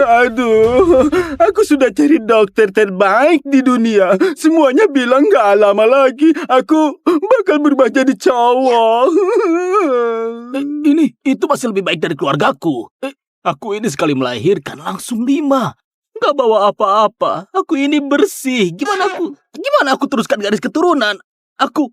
Aduh, aku sudah cari dokter terbaik di dunia. Semuanya bilang gak lama lagi aku bakal berubah jadi cowok. Itu masih lebih baik dari keluargaku. Aku ini sekali melahirkan langsung 5. Gak bawa apa-apa. Aku ini bersih. Gimana aku teruskan garis keturunan? Aku...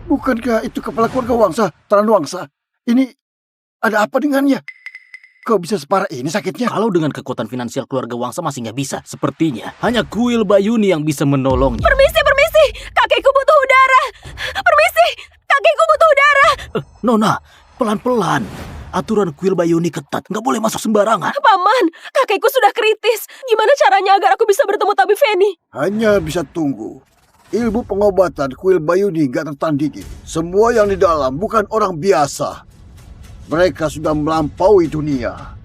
Bukankah itu kepala keluarga Wangsa, Taran Wangsa? Ini ada apa dengannya? Kok bisa separah ini sakitnya? Kalau dengan kekuatan finansial keluarga Wangsa masih nggak bisa. Sepertinya hanya Kuil Bayuni yang bisa menolongnya. Permisi, kakekku butuh udara. Permisi, kakekku butuh udara. Nona, pelan-pelan. Aturan Kuil Bayuni ketat, nggak boleh masuk sembarangan. Paman, kakekku sudah kritis. Gimana caranya agar aku bisa bertemu tabib Feni? Hanya bisa tunggu. Ilmu pengobatan kuil Bayuni gak tertandingi. Semua yang di dalam bukan orang biasa. Mereka sudah melampaui dunia.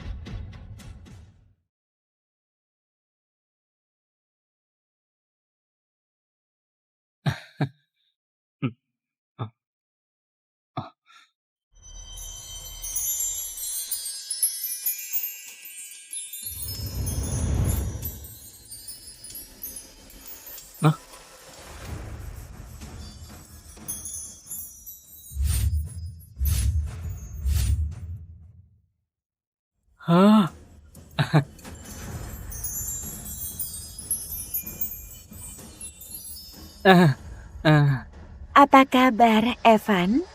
Hah? Apa kabar, Evan?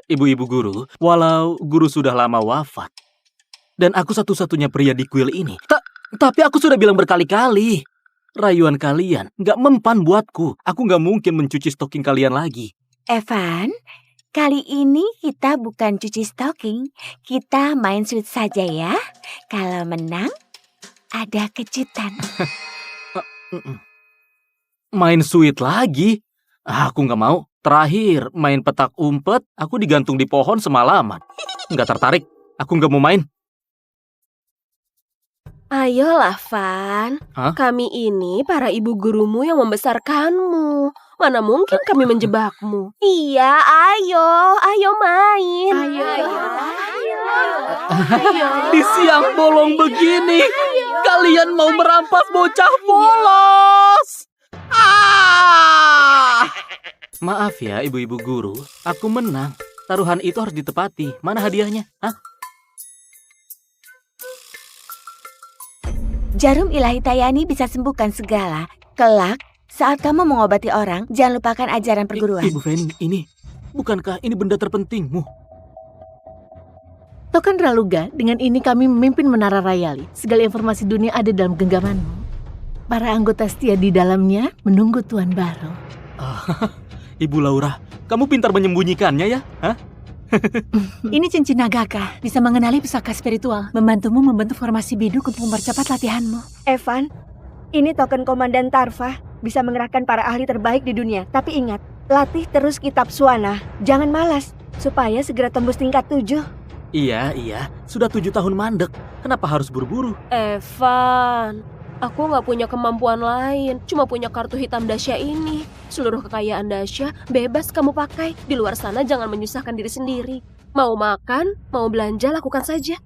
Ibu-ibu guru, walau guru sudah lama wafat, dan aku satu-satunya pria di kuil ini, tapi aku sudah bilang berkali-kali, rayuan kalian nggak mempan buatku. Aku nggak mungkin mencuci stocking kalian lagi. Evan, kali ini kita bukan cuci stocking, kita main sweet saja ya. Kalau menang, ada kejutan. Main sweet lagi? Aku nggak mau. Terakhir, main petak umpet, aku digantung di pohon semalaman. Nggak tertarik, aku nggak mau main. Ayolah, Van. Hah? Kami ini para ibu gurumu yang membesarkanmu. Mana mungkin kami menjebakmu? Iya, ayo main. Ayo. Di siang bolong begini, kalian mau merampas bocah polos. Maaf ya, ibu-ibu guru, aku menang. Taruhan itu harus ditepati. Mana hadiahnya? Jarum ilahi Tayani bisa sembuhkan segala. Kelak, saat kamu mengobati orang, jangan lupakan ajaran perguruan. Ibu Feni, bukankah ini benda terpentingmu? Token Raluga, dengan ini kami memimpin Menara Rayali. Segala informasi dunia ada dalam genggamanmu. Para anggota setia di dalamnya menunggu tuan baru. Ibu Laura, kamu pintar menyembunyikannya ya? Ini cincin Nagaka, bisa mengenali pusaka spiritual, membantumu membentuk formasi biduk untuk mempercepat latihanmu. Evan, ini token Komandan Tarva, bisa mengerahkan para ahli terbaik di dunia. Tapi ingat, latih terus kitab Suana, jangan malas, supaya segera tembus tingkat 7. Iya, sudah 7 tahun mandek. Kenapa harus buru-buru? Evan, aku nggak punya kemampuan lain, cuma punya kartu hitam Dasya ini. Seluruh kekayaan Dasya bebas kamu pakai. Di luar sana jangan menyusahkan diri sendiri. Mau makan, mau belanja, lakukan saja.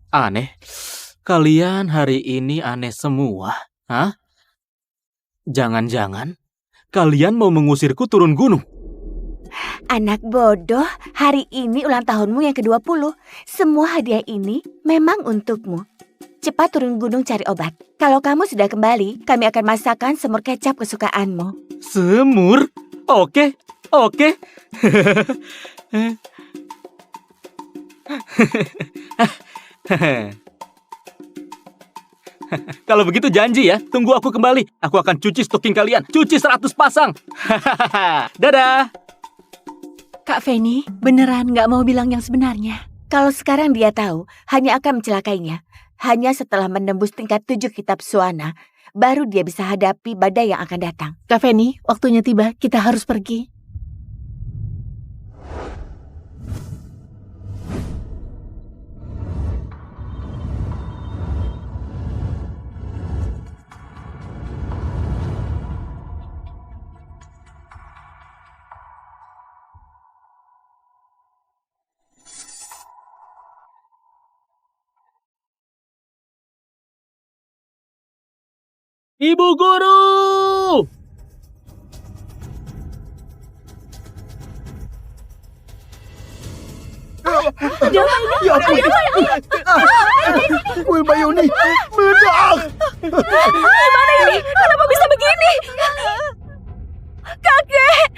Aneh. Kalian hari ini aneh semua. Hah? Jangan-jangan kalian mau mengusirku turun gunung? Anak bodoh, hari ini ulang tahunmu yang ke-20. Semua hadiah ini memang untukmu. Cepat turun gunung cari obat. Kalau kamu sudah kembali, kami akan masakkan semur kecap kesukaanmu. Semur? Oke, oke. Kalau begitu janji ya, tunggu aku kembali. Aku akan cuci stocking kalian. Cuci 100 pasang. Dadah. Kak Feni, beneran gak mau bilang yang sebenarnya? Kalau sekarang dia tahu, hanya akan mencelakainya. Hanya setelah menembus tingkat 7 kitab Suana, baru dia bisa hadapi badai yang akan datang. Kak Feni, waktunya tiba. Kita harus pergi. Ibu guru! Ya ampun. Kuil Bayuni meledak. Gimana ini? Kenapa bisa begini? Kakek!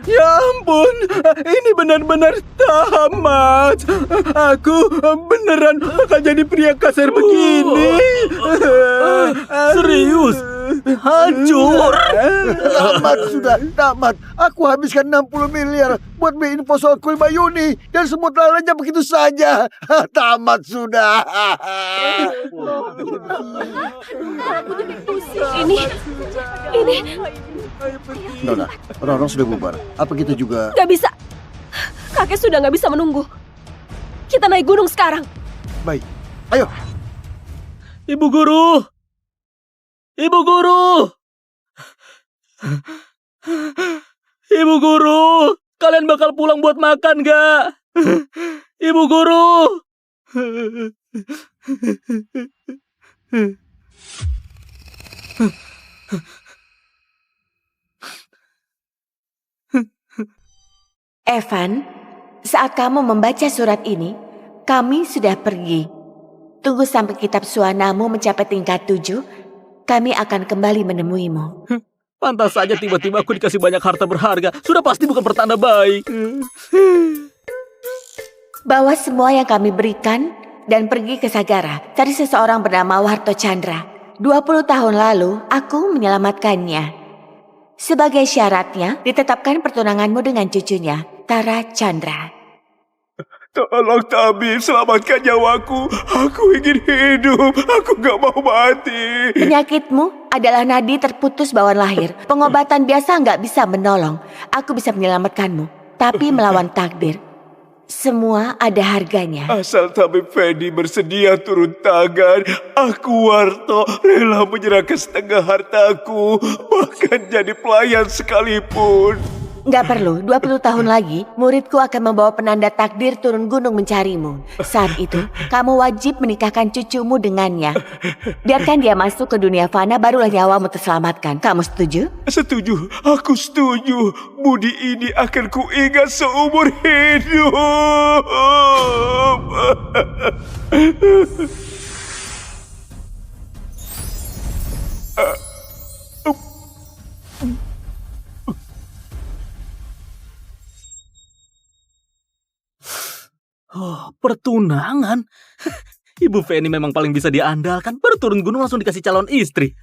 Ya ampun, ini benar-benar tamat. Aku beneran bakal jadi pria kasar begini. Serius? Hancur. Tamat sudah, tamat. Aku habiskan 60 miliar buat beli info soal kuil Bayuni dan semua telah lenyap begitu saja. Tamat sudah. Ini Nona, orang-orang sudah bubar. Apa kita juga... gak bisa. Kakek sudah gak bisa menunggu. Kita naik gunung sekarang. Baik, ayo. Ibu guru! Ibu guru! Ibu guru! Kalian bakal pulang buat makan gak? Ibu guru! Evan, saat kamu membaca surat ini, kami sudah pergi. Tunggu sampai kitab Suanamu mencapai tingkat 7, kami akan kembali menemuimu. Pantas saja tiba-tiba aku dikasih banyak harta berharga. Sudah pasti bukan pertanda baik. Bawa semua yang kami berikan dan pergi ke Sagara. Cari seseorang bernama Warto Chandra. 20 tahun lalu, aku menyelamatkannya. Sebagai syaratnya, ditetapkan pertunanganmu dengan cucunya, Tara Chandra. Tolong tabib, selamatkan nyawaku. Aku ingin hidup. Aku gak mau mati. Penyakitmu adalah nadi terputus bawaan lahir. Pengobatan biasa nggak bisa menolong. Aku bisa menyelamatkanmu, tapi melawan takdir. Semua ada harganya. Asal tabib Fendi bersedia turun tangan, aku Warto rela menyerahkan setengah hartaku, bahkan jadi pelayan sekalipun. Nggak perlu, 20 tahun lagi, muridku akan membawa penanda takdir turun gunung mencarimu. Saat itu, kamu wajib menikahkan cucumu dengannya. Biarkan dia masuk ke dunia fana, barulah nyawamu terselamatkan. Kamu setuju? Setuju, aku setuju. Budi ini akan kuingat seumur hidup. Oh, pertunangan? Ibu Feni memang paling bisa diandalkan. Baru turun gunung langsung dikasih calon istri.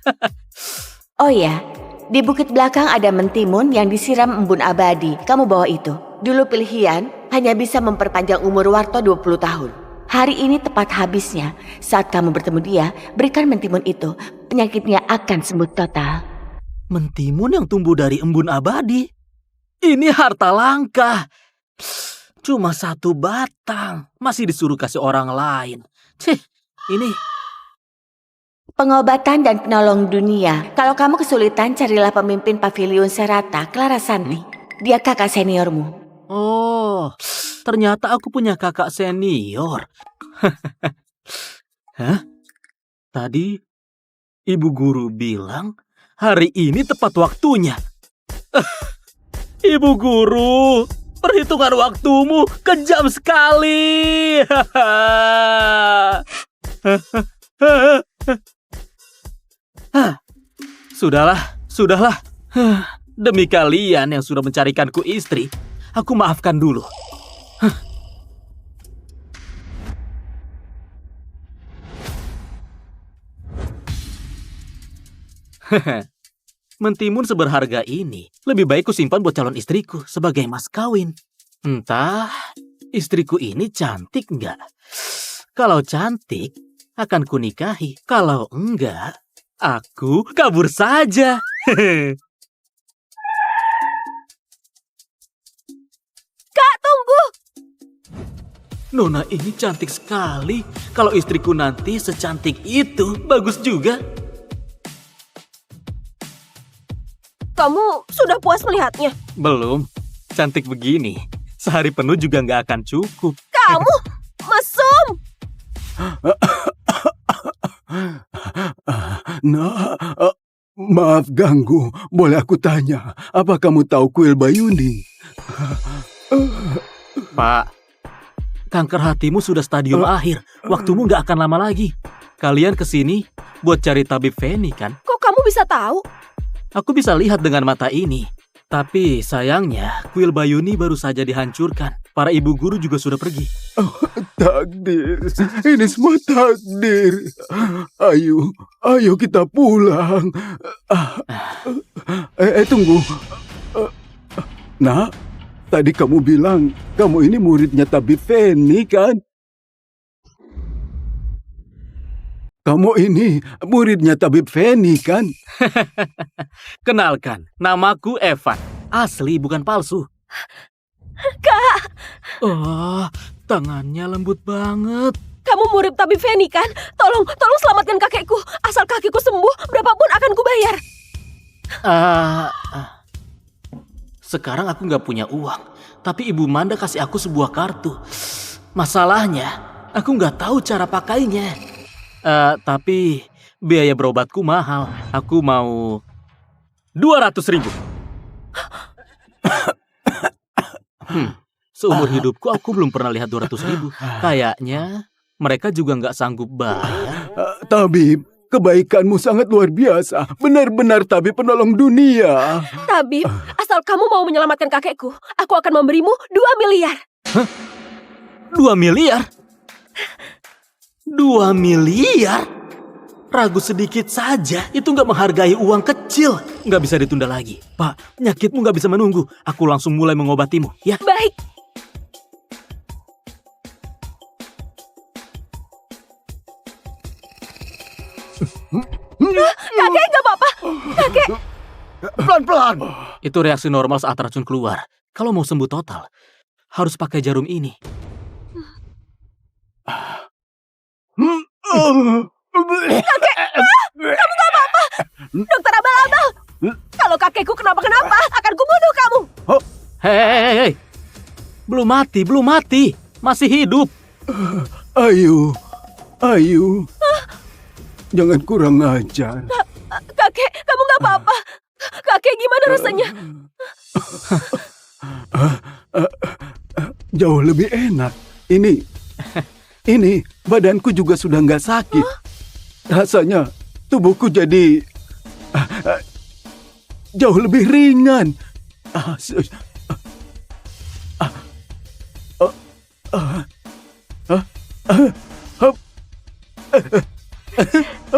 Oh ya, di bukit belakang ada mentimun yang disiram embun abadi. Kamu bawa itu. Dulu pilihan hanya bisa memperpanjang umur Warto 20 tahun. Hari ini tepat habisnya. Saat kamu bertemu dia, berikan mentimun itu. Penyakitnya akan sembuh total. Mentimun yang tumbuh dari embun abadi? Ini harta langka. Cuma 1 batang. Masih disuruh kasih orang lain. Cih, ini... Pengobatan dan penolong dunia. Kalau kamu kesulitan, carilah pemimpin Pavilion Serata, Clara Santi. Dia kakak seniormu. Oh, ternyata aku punya kakak senior. Hah? Tadi ibu guru bilang hari ini tepat waktunya. Ibu guru, perhitungan waktumu kejam sekali. Sudahlah. Demi kalian yang sudah mencarikanku istri, aku maafkan dulu. Mentimun seberharga ini lebih baik ku simpan buat calon istriku sebagai mas kawin. Entah, istriku ini cantik nggak? Kalau cantik, akan ku nikahi. Kalau enggak, aku kabur saja. Kak, tunggu! Nona ini cantik sekali. Kalau istriku nanti secantik itu, bagus juga. Kamu sudah puas melihatnya? Belum, cantik begini. Sehari penuh juga nggak akan cukup. Kamu mesum! Nah, maaf ganggu. Boleh aku tanya, apa kamu tahu kuil Bayuni? Pak, kanker hatimu sudah stadium akhir. Waktumu nggak akan lama lagi. Kalian kesini buat cari tabib Feni kan? Kok kamu bisa tahu? Aku bisa lihat dengan mata ini. Tapi sayangnya, kuil Bayuni baru saja dihancurkan. Para ibu guru juga sudah pergi. Takdir, ini semua takdir. Ayo kita pulang. Tunggu. Nak, tadi kamu bilang kamu ini muridnya tabib Feni kan? Kamu ini muridnya tabib Feni kan? Kenalkan, namaku Evan. Asli bukan palsu. Kak, Oh, tangannya lembut banget. kamu murid tabib Feni kan? Tolong selamatkan kakekku. Asal kakekku sembuh, berapapun akan kubayar. Sekarang aku nggak punya uang. Tapi Ibu Manda kasih aku sebuah kartu. Masalahnya, aku nggak tahu cara pakainya. Tapi biaya berobatku mahal. Aku mau 200.000. Seumur hidupku aku belum pernah lihat 200.000. Kayaknya mereka juga nggak sanggup bayar. Tabib, kebaikanmu sangat luar biasa. Benar-benar tabib penolong dunia. Tabib, asal kamu mau menyelamatkan kakekku, aku akan memberimu 2 miliar. 2 miliar? 2 miliar? Ragu sedikit saja, itu nggak menghargai uang kecil. Nggak bisa ditunda lagi. Pak, penyakitmu nggak bisa menunggu. Aku langsung mulai mengobatimu, ya? Baik. Kakek, nggak apa-apa. Kakek. Pelan-pelan. Itu reaksi normal saat racun keluar. Kalau mau sembuh total, harus pakai jarum ini. Kamu nggak apa-apa. Dokter Abal-abal. Kalau kakekku kenapa-kenapa, akan kubunuh kamu. Hei. Belum mati. Masih hidup. Ayo. Jangan kurang ajar. Kakek, kamu nggak apa-apa. Kakek, gimana rasanya? Jauh lebih enak. Ini badanku juga sudah nggak sakit. Rasanya tubuhku jadi jauh lebih ringan.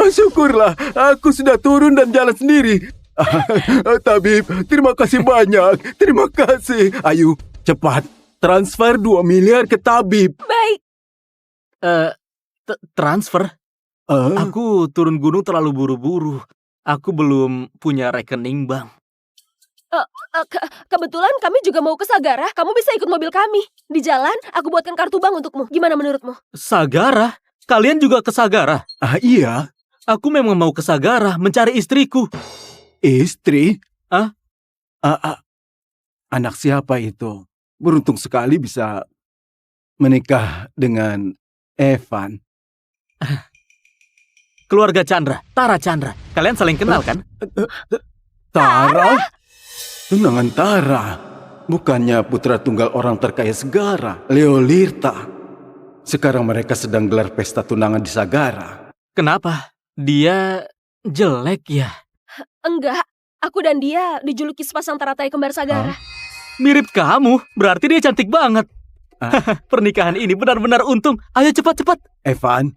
Syukurlah, aku sudah turun dan jalan sendiri. Tabib, terima kasih banyak. Terima kasih. Ayo, cepat. Transfer 2 miliar ke tabib. Baik. Transfer? Aku turun gunung terlalu buru-buru. Aku belum punya rekening bank. Kebetulan kami juga mau ke Sagara. Kamu bisa ikut mobil kami. Di jalan, aku buatkan kartu bank untukmu. Gimana menurutmu? Sagara? Kalian juga ke Sagara? Iya. Aku memang mau ke Sagara mencari istriku. Istri? Hah? Anak siapa itu? Beruntung sekali bisa menikah dengan Evan. Keluarga Chandra, Tara Chandra. Kalian saling kenal kan? Tara? Tunangan Tara. Bukannya putra tunggal orang terkaya Sagara, Leo Lirta. Sekarang mereka sedang gelar pesta tunangan di Sagara. Kenapa? Dia jelek ya? Enggak, aku dan dia dijuluki sepasang teratai kembar Sagara. Mirip kamu, berarti dia cantik banget. Pernikahan ini benar-benar untung. Ayo cepat-cepat. Evan,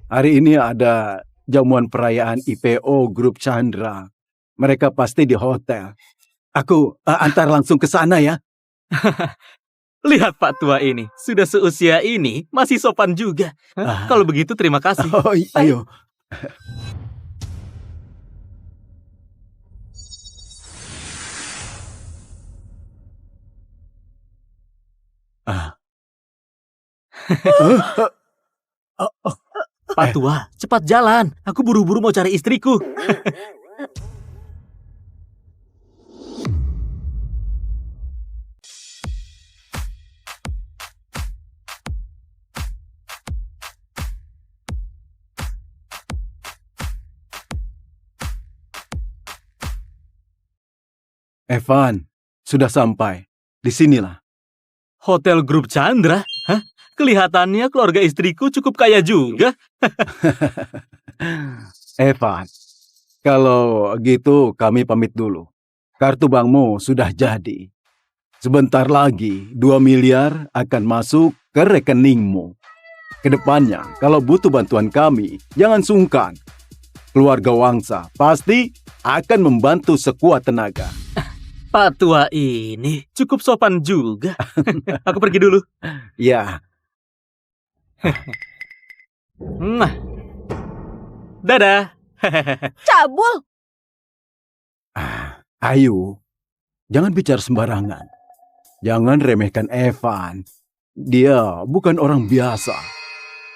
hari ini ada jamuan perayaan IPO Grup Chandra. Mereka pasti di hotel. Aku antar langsung ke sana ya. Lihat Pak Tua ini, sudah seusia ini, masih sopan juga. Kalau begitu terima kasih. Oh, ayo. Pak Tua, cepat jalan. Aku buru-buru mau cari istriku. Evan, sudah sampai. Di sinilah. Hotel Grup Chandra? Hah? Kelihatannya keluarga istriku cukup kaya juga. Evan, kalau gitu kami pamit dulu. Kartu bankmu sudah jadi. Sebentar lagi 2 miliar akan masuk ke rekeningmu. Kedepannya, kalau butuh bantuan kami, jangan sungkan. Keluarga Wangsa pasti akan membantu sekuat tenaga. Pak Tua ini cukup sopan juga. Aku pergi dulu. Ya, Dadah. Cabul! Ayu, jangan bicara sembarangan. Jangan remehkan Evan. Dia bukan orang biasa.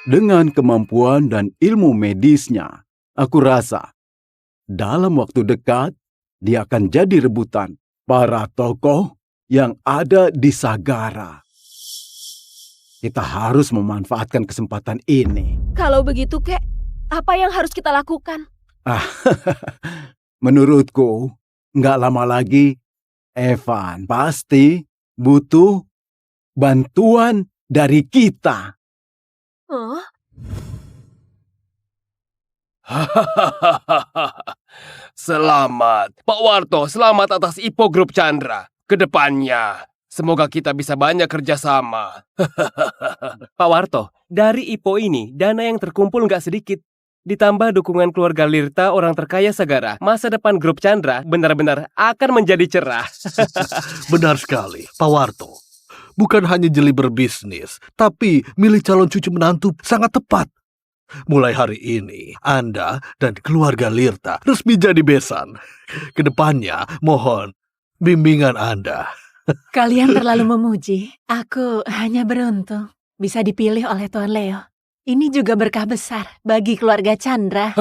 Dengan kemampuan dan ilmu medisnya, aku rasa dalam waktu dekat dia akan jadi rebutan para tokoh yang ada di Sagara. Kita harus memanfaatkan kesempatan ini. Kalau begitu, Kek, apa yang harus kita lakukan? Menurutku, nggak lama lagi Evan pasti butuh bantuan dari kita. Hah? Selamat, Pak Warto, selamat atas IPO Grup Chandra. Kedepannya, semoga kita bisa banyak kerjasama. Pak Warto, dari IPO ini, dana yang terkumpul nggak sedikit. Ditambah dukungan keluarga Lirta, orang terkaya Sagara, masa depan Grup Chandra benar-benar akan menjadi cerah. Benar sekali, Pak Warto. Bukan hanya jeli berbisnis, tapi milih calon cucu menantu sangat tepat. Mulai hari ini, Anda dan keluarga Lirta resmi jadi besan. Kedepannya, mohon bimbingan Anda. Kalian terlalu memuji. Aku hanya beruntung bisa dipilih oleh Tuan Leo. Ini juga berkah besar bagi keluarga Chandra.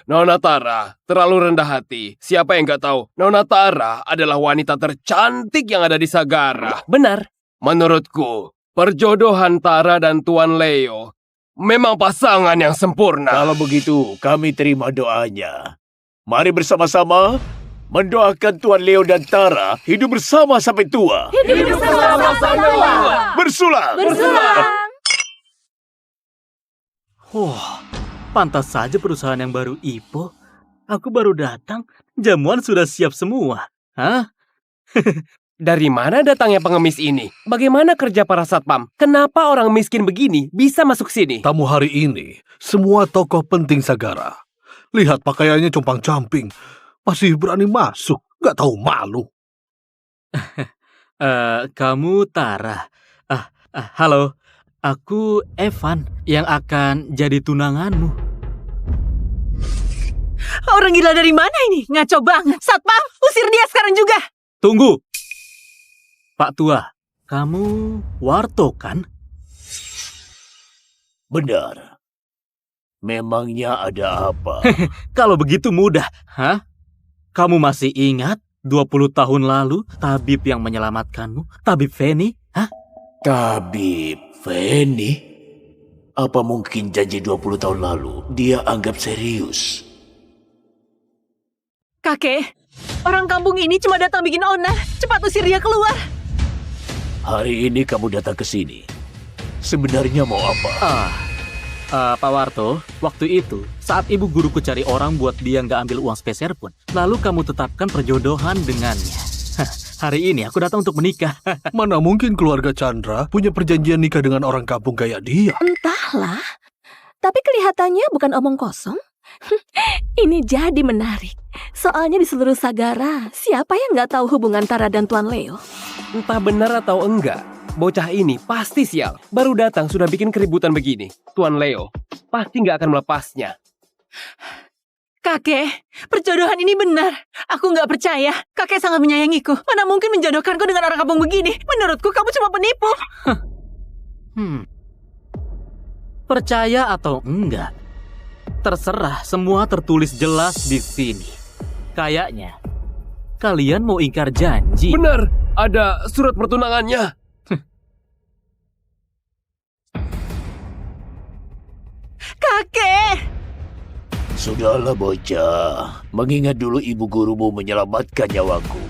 Nona Tara, terlalu rendah hati. Siapa yang nggak tahu? Nona Tara adalah wanita tercantik yang ada di Sagara. Benar. Menurutku, perjodohan Tara dan Tuan Leo memang pasangan yang sempurna. Kalau begitu, kami terima doanya. Mari bersama-sama mendoakan Tuan Leo dan Tara hidup bersama sampai tua. Hidup bersama sampai tua. Bersulang. Bersulang. Wah, pantas saja perusahaan yang baru IPO. Aku baru datang, jamuan sudah siap semua. Hah? Dari mana datangnya pengemis ini? Bagaimana kerja para satpam? Kenapa orang miskin begini bisa masuk sini? Tamu hari ini, semua tokoh penting Sagara. Lihat pakaiannya compang-camping. Masih berani masuk, gak tahu malu. Kamu Tara. Halo. Aku Evan yang akan jadi tunanganmu. Orang gila dari mana ini? Ngaco banget. Satpam, usir dia sekarang juga. Tunggu. Pak Tua, kamu Warto kan? Benar. Memangnya ada apa? Kalau begitu mudah. Hah? Kamu masih ingat 20 tahun lalu tabib yang menyelamatkanmu? Tabib Feni? Hah? Tabib Feni? Apa mungkin janji 20 tahun lalu dia anggap serius? Kakek, Orang kampung ini cuma datang bikin onar. Cepat usir dia keluar. Hari ini kamu datang ke sini. Sebenarnya mau apa? Pak Warto, waktu itu saat ibu guruku cari orang buat dia nggak ambil uang speser pun, lalu kamu tetapkan perjodohan dengannya. Hari ini aku datang untuk menikah. Mana mungkin keluarga Chandra punya perjanjian nikah dengan orang kampung kayak dia? Entahlah. Tapi kelihatannya bukan omong kosong. Ini jadi menarik. Soalnya di seluruh Sagara, siapa yang nggak tahu hubungan Tara dan Tuan Leo? Entah benar atau enggak, bocah ini pasti sial. Baru datang sudah bikin keributan begini. Tuan Leo pasti nggak akan melepasnya. Kakek, perjodohan ini benar. Aku nggak percaya. Kakek sangat menyayangiku. Mana mungkin menjodohkanku dengan orang kampung begini? Menurutku kamu cuma penipu. Percaya atau enggak? Terserah, semua tertulis jelas di sini. Kayaknya kalian mau ingkar janji. Benar, ada surat pertunangannya. Kakek! Sudahlah bocah, mengingat dulu ibu gurumu menyelamatkan nyawaku.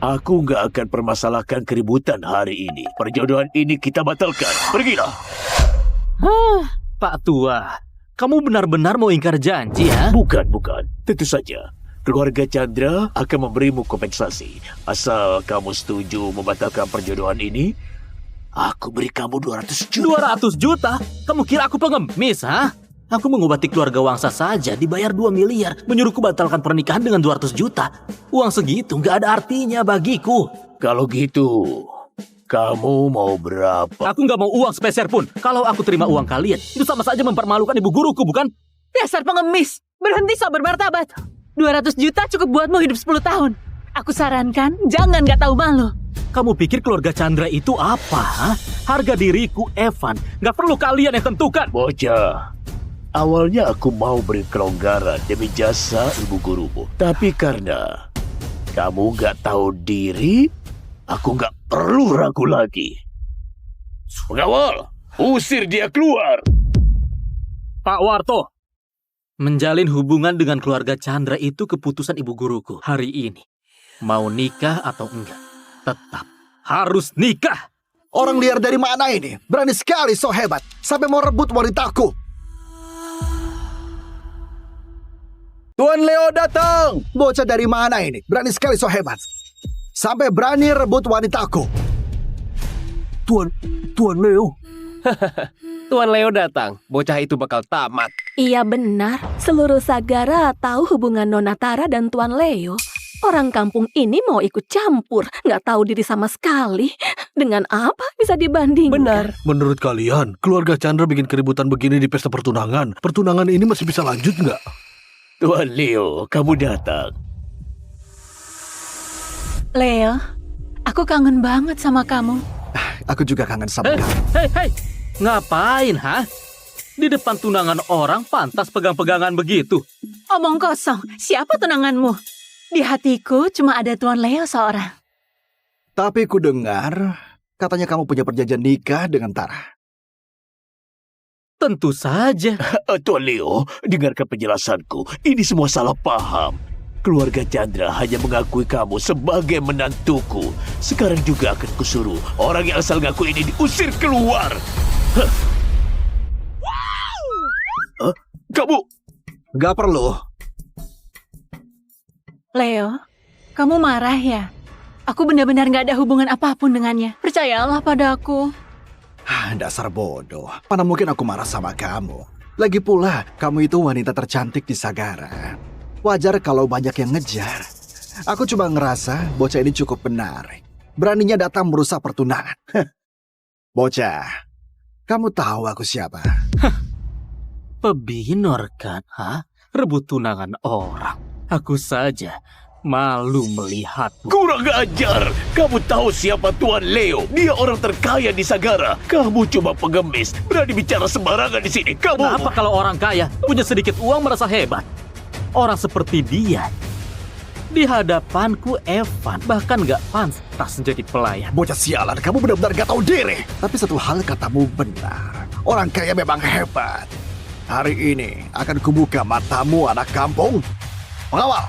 Aku nggak akan permasalahkan keributan hari ini. Perjodohan ini kita batalkan. Pergilah. Pak Tua, kamu benar-benar mau ingkar janji ya? Bukan. Tentu saja. Keluarga Chandra akan memberimu kompensasi. Asal kamu setuju membatalkan perjodohan ini, aku beri kamu 200 juta. 200 juta? Kamu kira aku pengemis, ha? Aku mengobati keluarga Wangsa saja dibayar 2 miliar. Menyuruhku batalkan pernikahan dengan 200 juta. Uang segitu nggak ada artinya bagiku. Kalau gitu, kamu mau berapa? Aku nggak mau uang sepeser pun. Kalau aku terima uang kalian, itu sama saja mempermalukan ibu guruku, bukan? Dasar pengemis. Berhenti sok bermartabat. 200 juta cukup buatmu hidup 10 tahun. Aku sarankan, jangan nggak tahu malu. Kamu pikir keluarga Chandra itu apa, ha? Harga diriku, Evan. Nggak perlu kalian yang tentukan. Bocah, awalnya aku mau beri kelonggaran demi jasa ibu gurumu. Tapi karena kamu nggak tahu diri, aku nggak perlu ragu lagi. Pengawal, usir dia keluar. Pak Warto, menjalin hubungan dengan keluarga Chandra itu keputusan ibu guruku hari ini. Mau nikah atau enggak, tetap harus nikah. Orang liar dari mana ini? Berani sekali, so hebat. Sampai mau rebut wanitaku. Tuan Leo datang. Bocah dari mana ini? Berani sekali, so hebat. Sampai berani rebut wanitaku. Tuan Leo. Tuan Leo datang, bocah itu bakal tamat. Iya benar, seluruh Sagara tahu hubungan Nona Tara dan Tuan Leo. Orang kampung ini mau ikut campur, nggak tahu diri sama sekali. Dengan apa bisa dibandingkan? Benar. Menurut kalian, keluarga Chandra bikin keributan begini di pesta pertunangan. Pertunangan ini masih bisa lanjut nggak? Tuan Leo, kamu datang. Leo, aku kangen banget sama kamu. Aku juga kangen sama kamu. Hei, ngapain, ha? Di depan tunangan orang pantas pegang-pegangan begitu. Omong kosong, siapa tunanganmu? Di hatiku cuma ada Tuan Leo seorang. Tapi ku dengar, katanya kamu punya perjanjian nikah dengan Tara. Tentu saja. Tuan Leo, dengarkan penjelasanku. Ini semua salah paham. Keluarga Chandra hanya mengakui kamu sebagai menantuku. Sekarang juga akan kusuruh orang yang asal ngaku ini diusir keluar. Kamu? Gak perlu. Leo, kamu marah ya? Aku benar-benar gak ada hubungan apapun dengannya. Percayalah padaku. Dasar bodoh. Mana mungkin aku marah sama kamu. Lagi pula, kamu itu wanita tercantik di Sagara. Wajar kalau banyak yang ngejar. Aku cuma ngerasa bocah ini cukup benar. Beraninya datang merusak pertunangan. Bocah, kamu tahu aku siapa? Pebinor kan, ha? Rebut tunangan orang. Aku saja malu melihatmu. Kurang ajar! Kamu tahu siapa Tuan Leo? Dia orang terkaya di Sagara. Kamu cuma pengemis. Berani bicara sembarangan di sini. Kamu... Kenapa kalau orang kaya punya sedikit uang merasa hebat? Orang seperti dia di hadapanku, Evan bahkan gak pantas menjadi pelayan. Bocah sialan, kamu benar-benar gak tahu diri. Tapi satu hal katamu benar. Orang kaya memang hebat. Hari ini akan kubuka matamu, anak kampung. Pengawal,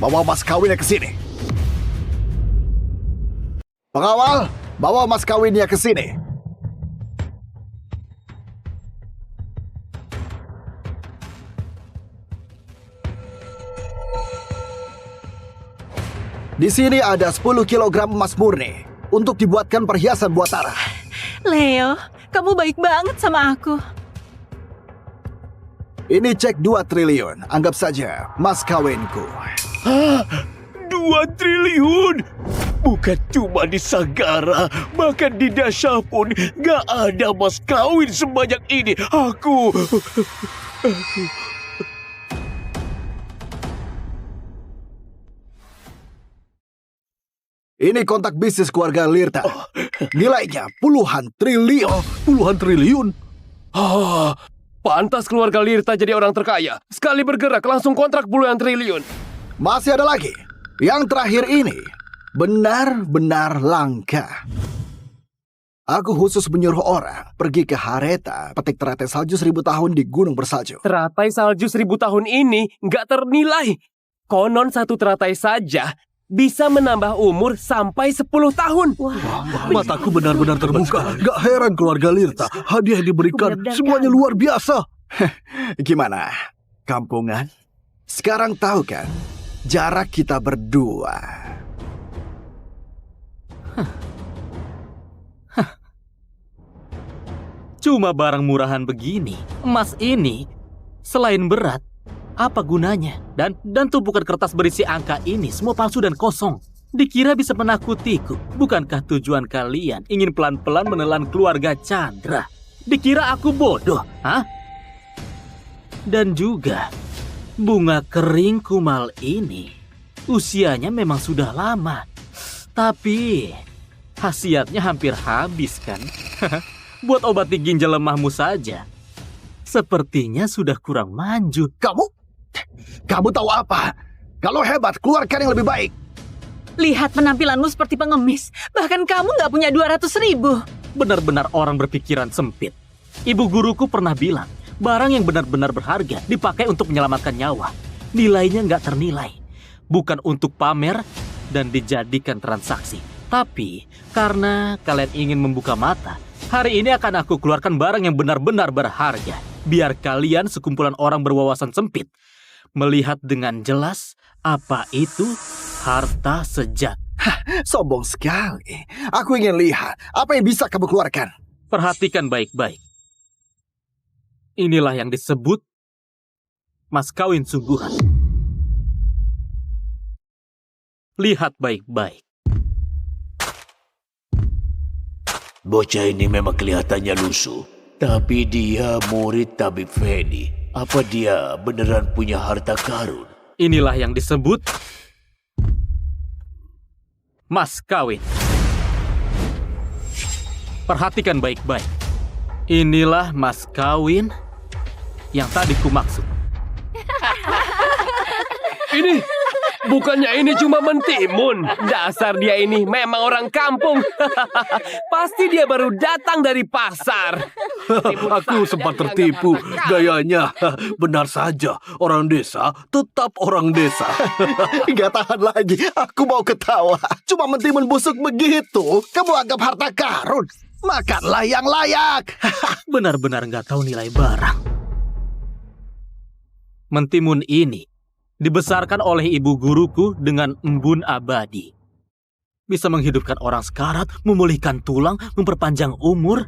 bawa mas kawinnya ke sini. Pengawal, bawa mas kawinnya ke sini. Di sini ada 10 kilogram emas murni untuk dibuatkan perhiasan buat Tara. Leo, kamu baik banget sama aku. Ini cek 2 triliun, anggap saja mas kawinku. 2 triliun? Bukan cuma di Sagara, bahkan di Dasha pun gak ada mas kawin sebanyak ini. Aku... Ini kontak bisnis keluarga Lirta. Nilainya puluhan triliun. Puluhan triliun? Pantas keluarga Lirta jadi orang terkaya. Sekali bergerak langsung kontrak puluhan triliun. Masih ada lagi. Yang terakhir ini benar-benar langka. Aku khusus menyuruh orang pergi ke Hareta, petik teratai salju 1000 tahun di gunung bersalju. Teratai salju 1000 tahun ini nggak ternilai. Konon 1 teratai saja bisa menambah umur sampai 10 tahun. Mataku benar-benar terbuka. Gak heran keluarga Lirta. Hadiah yang diberikan semuanya luar biasa. Gimana, kampungan? Sekarang tahu kan jarak kita berdua. Cuma barang murahan begini, emas ini, selain berat, apa gunanya? Dan tumpukan kertas berisi angka ini semua palsu dan kosong. Dikira bisa menakutiku. Bukankah tujuan kalian ingin pelan-pelan menelan keluarga Chandra? Dikira aku bodoh, hah? Dan juga, bunga kering kumal ini usianya memang sudah lama. Tapi, khasiatnya hampir habis kan? Buat obati ginjal lemahmu saja. Sepertinya sudah kurang manjur. Kamu tahu apa? Kalau hebat, keluarkan yang lebih baik. Lihat penampilanmu seperti pengemis. Bahkan kamu nggak punya 200.000. Benar-benar orang berpikiran sempit. Ibu guruku pernah bilang, barang yang benar-benar berharga dipakai untuk menyelamatkan nyawa. Nilainya nggak ternilai. Bukan untuk pamer dan dijadikan transaksi. Tapi, karena kalian ingin membuka mata, hari ini akan aku keluarkan barang yang benar-benar berharga. Biar kalian sekumpulan orang berwawasan sempit melihat dengan jelas apa itu harta sejati. Sombong sekali. Aku ingin lihat apa yang bisa kamu keluarkan. Perhatikan baik-baik. Inilah yang disebut mas kawin sungguhan. Lihat baik-baik. Bocah ini memang kelihatannya lusuh, tapi dia murid tabib Feni. Apa dia beneran punya harta karun? Inilah yang disebut mas kawin. Perhatikan baik-baik. Inilah mas kawin yang tadi ku maksud. Ini, bukannya ini cuma mentimun. Dasar dia ini memang orang kampung. Pasti dia baru datang dari pasar. Aku sempat tertipu gayanya. Benar saja, orang desa tetap orang desa. Gak tahan lagi, aku mau ketawa. Cuma mentimun busuk begitu, kamu anggap harta karun. Makanlah yang layak. Benar-benar nggak tahu nilai barang. Mentimun ini dibesarkan oleh ibu guruku dengan embun abadi. Bisa menghidupkan orang sekarat, memulihkan tulang, memperpanjang umur,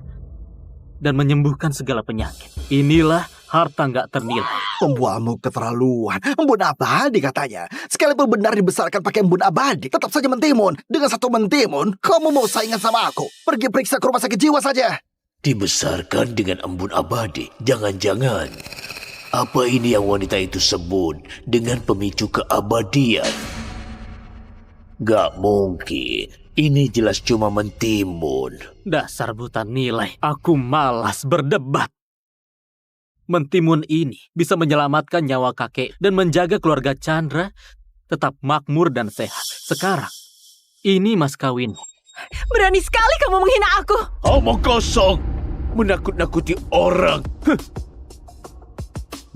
dan menyembuhkan segala penyakit. Inilah harta nggak ternilai. Pembualmu keterlaluan. Embun abadi katanya. Sekalipun benar dibesarkan pakai embun abadi, tetap saja mentimun. Dengan 1 mentimun, kamu mau saingan sama aku? Pergi periksa ke rumah sakit jiwa saja. Dibesarkan dengan embun abadi. Jangan-jangan, apa ini yang wanita itu sebut dengan pemicu keabadian? Gak mungkin. Ini jelas cuma mentimun. Dasar buta nilai. Aku malas berdebat. Mentimun ini bisa menyelamatkan nyawa kakek dan menjaga keluarga Chandra tetap makmur dan sehat. Sekarang, ini mas kawin. Berani sekali kamu menghina aku. Omong kosong. Menakut-nakuti orang.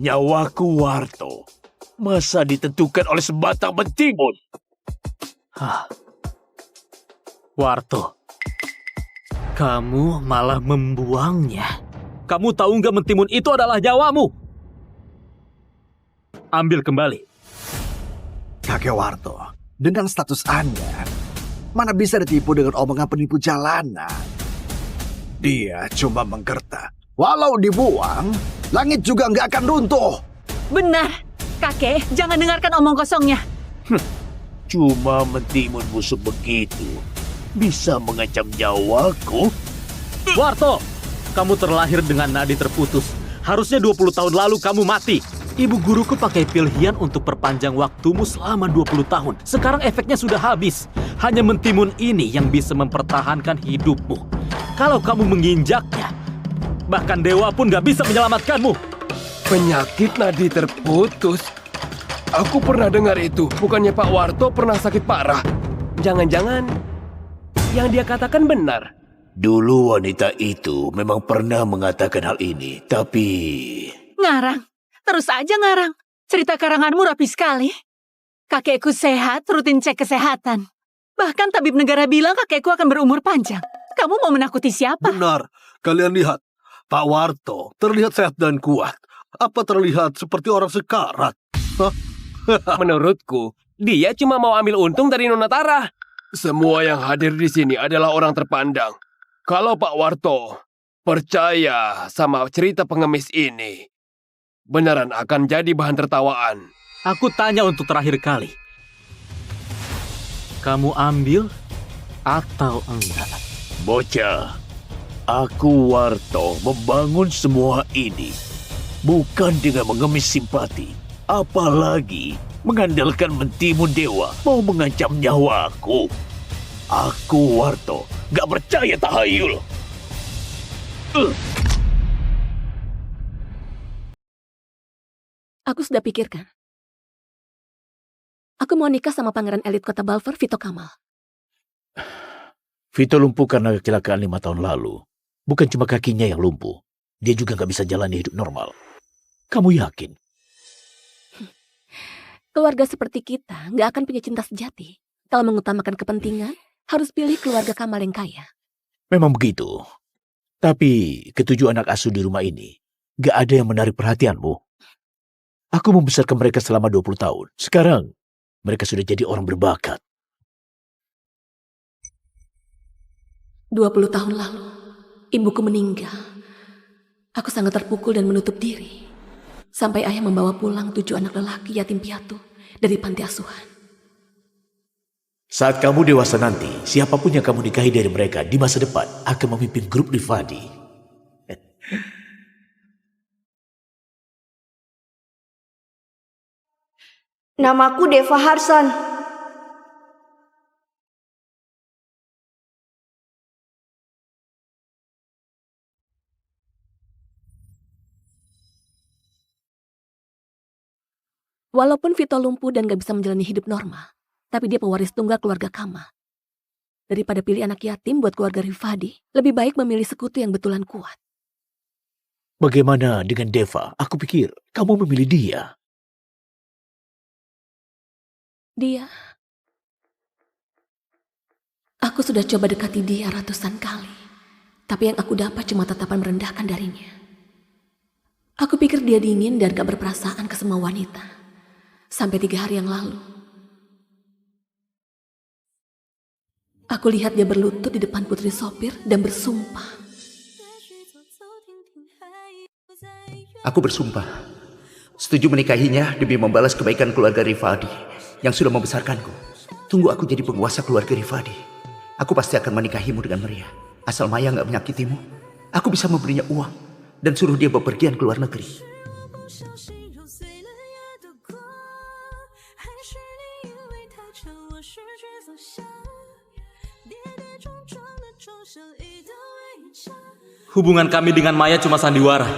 Nyawaku Warto. Masa ditentukan oleh sebatang mentimun? Warto, kamu malah membuangnya. Kamu tahu nggak mentimun itu adalah nyawamu? Ambil kembali. Kakek Warto, dengan status Anda, mana bisa ditipu dengan omongan penipu jalanan? Dia cuma menggertak. Walau dibuang, langit juga nggak akan runtuh. Benar, kakek, jangan dengarkan omong kosongnya. Cuma mentimun busuk begitu bisa mengancam nyawaku. Warto, kamu terlahir dengan nadi terputus. Harusnya 20 tahun lalu kamu mati. Ibu guruku pakai pil hian untuk perpanjang waktumu selama 20 tahun. Sekarang efeknya sudah habis. Hanya mentimun ini yang bisa mempertahankan hidupmu. Kalau kamu menginjaknya, bahkan dewa pun gak bisa menyelamatkanmu. Penyakit nadi terputus? Aku pernah dengar itu. Bukannya Pak Warto pernah sakit parah? Jangan-jangan yang dia katakan benar. Dulu wanita itu memang pernah mengatakan hal ini, tapi... Ngarang, terus aja ngarang. Cerita karanganmu rapi sekali. Kakekku sehat, rutin cek kesehatan. Bahkan tabib negara bilang kakekku akan berumur panjang. Kamu mau menakuti siapa? Benar, kalian lihat. Pak Warto terlihat sehat dan kuat. Apa terlihat seperti orang sekarat? Hah? Menurutku, dia cuma mau ambil untung dari Nona Tara. Semua yang hadir di sini adalah orang terpandang. Kalau Pak Warto percaya sama cerita pengemis ini, beneran akan jadi bahan tertawaan. Aku tanya untuk terakhir kali. Kamu ambil atau enggak? Bocah, aku Warto membangun semua ini bukan dengan mengemis simpati, apalagi mengandalkan mentimun dewa mau mengancam nyawaku. Aku Warto gak percaya tahayul. Aku sudah pikirkan. Aku mau nikah sama pangeran elit kota Balfour, Vito Kamal. Vito lumpuh karena kecelakaan 5 tahun lalu. Bukan cuma kakinya yang lumpuh, dia juga gak bisa jalani hidup normal. Kamu yakin? Keluarga seperti kita nggak akan punya cinta sejati. Kalau mengutamakan kepentingan, harus pilih keluarga Kamal yang kaya. Memang begitu. Tapi ketujuh anak asuh di rumah ini, gak ada yang menarik perhatianmu. Aku membesarkan mereka selama 20 tahun. Sekarang, mereka sudah jadi orang berbakat. 20 tahun lalu, ibuku meninggal. Aku sangat terpukul dan menutup diri. Sampai ayah membawa pulang 7 anak lelaki yatim piatu dari panti asuhan. Saat kamu dewasa nanti, siapapun yang kamu nikahi dari mereka di masa depan akan memimpin grup Rifadi. Namaku Deva Harsan. Walaupun Vito lumpuh dan gak bisa menjalani hidup normal, tapi dia pewaris tunggal keluarga Kamal. Daripada pilih anak yatim buat keluarga Rifadi, lebih baik memilih sekutu yang betulan kuat. Bagaimana dengan Deva? Aku pikir kamu memilih dia. Dia... Aku sudah coba dekati dia ratusan kali, tapi yang aku dapat cuma tatapan merendahkan darinya. Aku pikir dia dingin dan gak berperasaan ke semua wanita. Sampai 3 hari yang lalu. Aku lihat dia berlutut di depan putri sopir dan bersumpah. Aku bersumpah, setuju menikahinya demi membalas kebaikan keluarga Rifadi yang sudah membesarkanku. Tunggu aku jadi penguasa keluarga Rifadi. Aku pasti akan menikahimu dengan meriah. Asal Maya gak menyakitimu, aku bisa memberinya uang dan suruh dia bepergian ke luar negeri. Hubungan kami dengan Maya cuma sandiwara.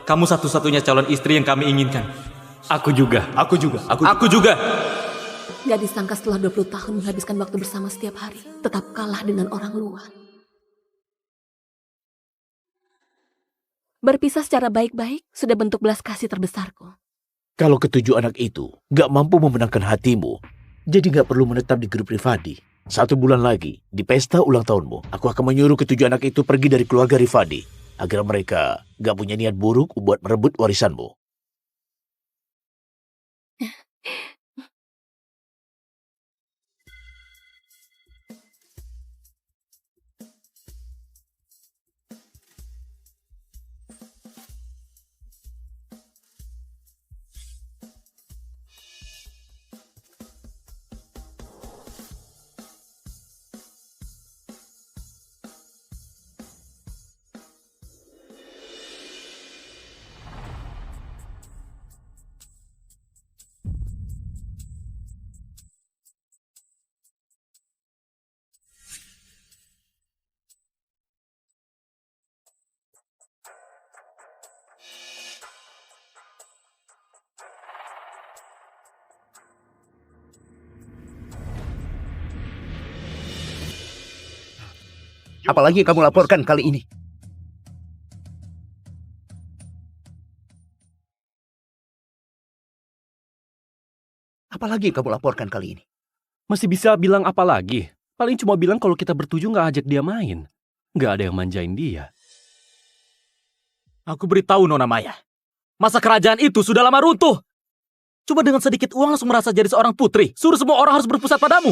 Kamu satu-satunya calon istri yang kami inginkan. Aku juga. Gak disangka setelah 20 tahun menghabiskan waktu bersama setiap hari, tetap kalah dengan orang luar. Berpisah secara baik-baik sudah bentuk belas kasih terbesarku. Kalau ketujuh anak itu gak mampu memenangkan hatimu, jadi gak perlu menetap di grup Rifadi. 1 bulan lagi, di pesta ulang tahunmu, aku akan menyuruh ketujuh anak itu pergi dari keluarga Rifadi, agar mereka gak punya niat buruk buat merebut warisanmu. Apalagi yang kamu laporkan kali ini? Apalagi yang kamu laporkan kali ini? Masih bisa bilang apa lagi? Paling cuma bilang kalau kita bertujuh nggak ajak dia main. Nggak ada yang manjain dia. Aku beritahu Nona Maya. Masa kerajaan itu sudah lama runtuh. Coba dengan sedikit uang langsung merasa jadi seorang putri. Suruh semua orang harus berpusat padamu.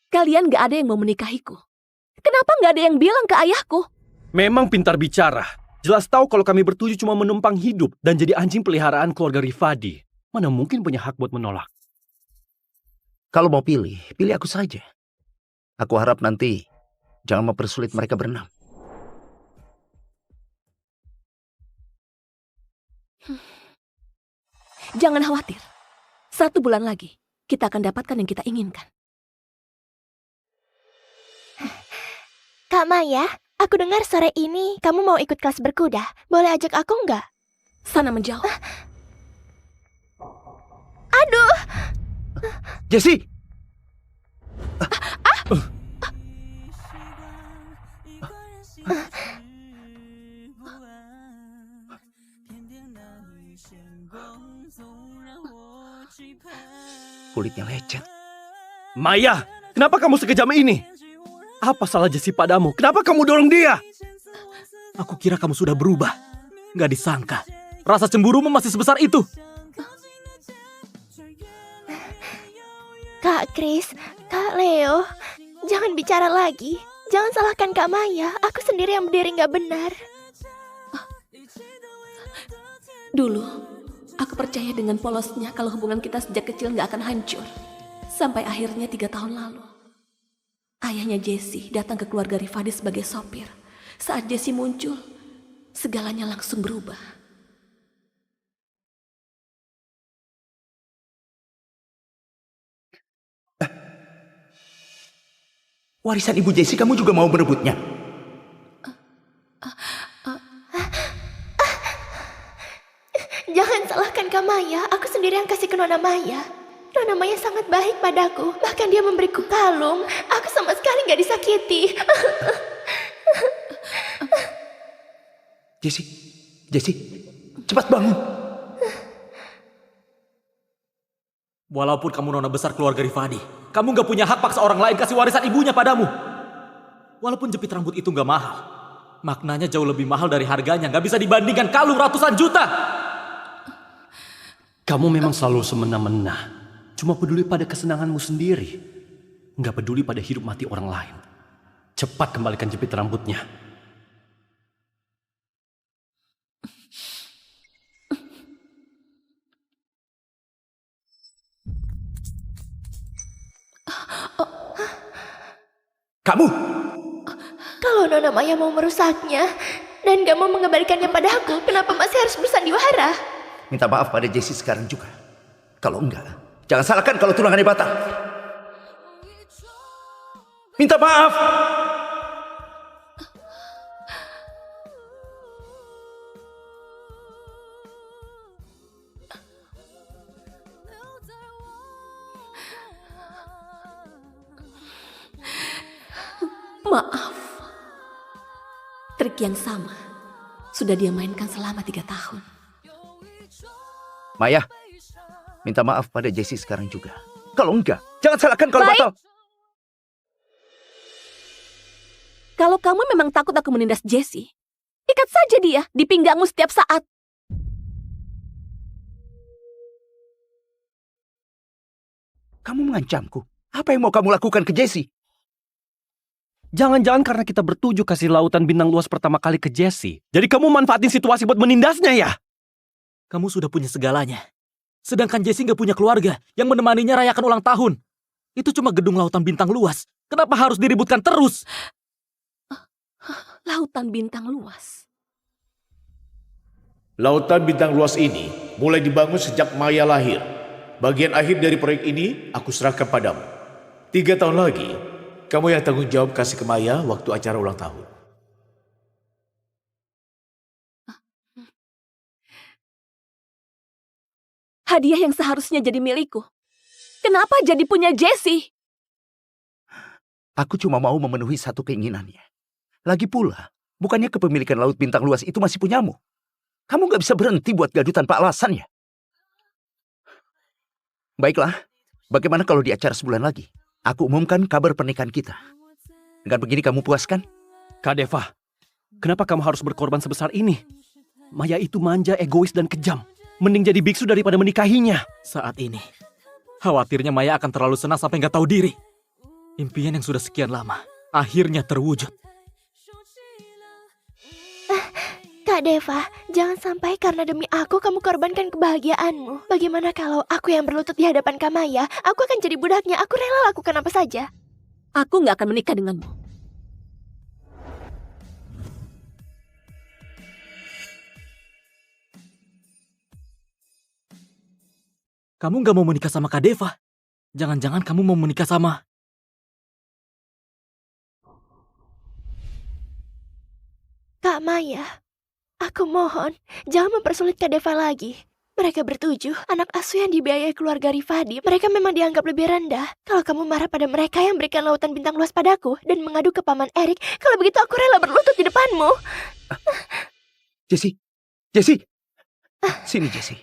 Kalian gak ada yang mau menikahiku. Kenapa gak ada yang bilang ke ayahku? Memang pintar bicara. Jelas tahu kalau kami bertujuh cuma menumpang hidup dan jadi anjing peliharaan keluarga Rifadi. Mana mungkin punya hak buat menolak. Kalau mau pilih, pilih aku saja. Aku harap nanti jangan mempersulit mereka berenam. Jangan khawatir. 1 bulan lagi, kita akan dapatkan yang kita inginkan. Kak Maya, aku dengar sore ini kamu mau ikut kelas berkuda. Boleh ajak aku nggak? Sana menjauh. Aduh! Jessie! Kulitnya lecet. Maya, kenapa kamu sekejam ini? Apa salah Jessie padamu? Kenapa kamu dorong dia? Aku kira kamu sudah berubah. Gak disangka. Rasa cemburumu masih sebesar itu. Kak Chris, Kak Leo, jangan bicara lagi. Jangan salahkan Kak Maya. Aku sendiri yang berdiri nggak benar. Dulu, aku percaya dengan polosnya kalau hubungan kita sejak kecil nggak akan hancur. Sampai akhirnya 3 tahun lalu. Ayahnya Jessie datang ke keluarga Rifadi sebagai sopir. Saat Jessie muncul, segalanya langsung berubah. Warisan ibu Jessie kamu juga mau merebutnya? Jangan salahkan Kak Maya. Aku sendiri yang kasih ke Nona Maya. Nona Maya sangat baik padaku. Bahkan dia memberiku kalung. Aku sama sekali nggak disakiti. Jessie, cepat bangun. Walaupun kamu nona besar keluarga Rifadi, kamu gak punya hak paksa orang lain kasih warisan ibunya padamu. Walaupun jepit rambut itu gak mahal, maknanya jauh lebih mahal dari harganya. Gak bisa dibandingkan kalung ratusan juta. Kamu memang selalu semena-mena. Cuma peduli pada kesenanganmu sendiri. Gak peduli pada hidup mati orang lain. Cepat kembalikan jepit rambutnya. Kamu! Kalau Nona Maya mau merusaknya dan gak mau mengembalikannya padaku, kenapa masih harus bersandiwara? Minta maaf pada Jessie sekarang juga. Kalau enggak, jangan salahkan kalau tunangannya batal. Minta maaf! Maaf. Trik yang sama sudah dia mainkan selama 3 tahun. Maya, minta maaf pada Jessie sekarang juga. Kalau enggak, jangan salahkan kalau batal. Kalau kamu memang takut aku menindas Jessie, ikat saja dia di pinggangmu setiap saat. Kamu mengancamku. Apa yang mau kamu lakukan ke Jessie? Jangan-jangan karena kita bertujuh kasih lautan bintang luas pertama kali ke Jessie. Jadi kamu manfaatin situasi buat menindasnya ya? Kamu sudah punya segalanya. Sedangkan Jessie nggak punya keluarga yang menemaninya rayakan ulang tahun. Itu cuma gedung lautan bintang luas. Kenapa harus diributkan terus? Lautan bintang luas. Lautan bintang luas ini mulai dibangun sejak Maya lahir. Bagian akhir dari proyek ini aku serahkan padamu. 3 tahun lagi, kamu yang tanggung jawab kasih ke Maya waktu acara ulang tahun. Hadiah yang seharusnya jadi milikku. Kenapa jadi punya Jessie? Aku cuma mau memenuhi satu keinginannya. Lagi pula, bukannya kepemilikan laut bintang luas itu masih punyamu? Kamu gak bisa berhenti buat gaduh tanpa alasan ya? Baiklah, bagaimana kalau di acara sebulan lagi, aku umumkan kabar pernikahan kita. Dengan begini kamu puas kan? Kak Deva, kenapa kamu harus berkorban sebesar ini? Maya itu manja, egois, dan kejam. Mending jadi biksu daripada menikahinya. Saat ini, khawatirnya Maya akan terlalu senang sampai nggak tahu diri. Impian yang sudah sekian lama, akhirnya terwujud. Kak Deva, jangan sampai karena demi aku kamu korbankan kebahagiaanmu. Bagaimana kalau aku yang berlutut di hadapan Kamaya? Aku akan jadi budaknya, aku rela lakukan apa saja. Aku nggak akan menikah denganmu. Kamu nggak mau menikah sama Kak Deva? Jangan-jangan kamu mau menikah sama... Kak Maya, aku mohon, jangan mempersulit Kak Deva lagi. Mereka bertujuh, anak asuh yang dibiayai keluarga Rifadi, mereka memang dianggap lebih rendah. Kalau kamu marah pada mereka yang berikan lautan bintang luas padaku dan mengadu ke Paman Erik, kalau begitu aku rela berlutut di depanmu. Jessie, Jessie, sini Jessie.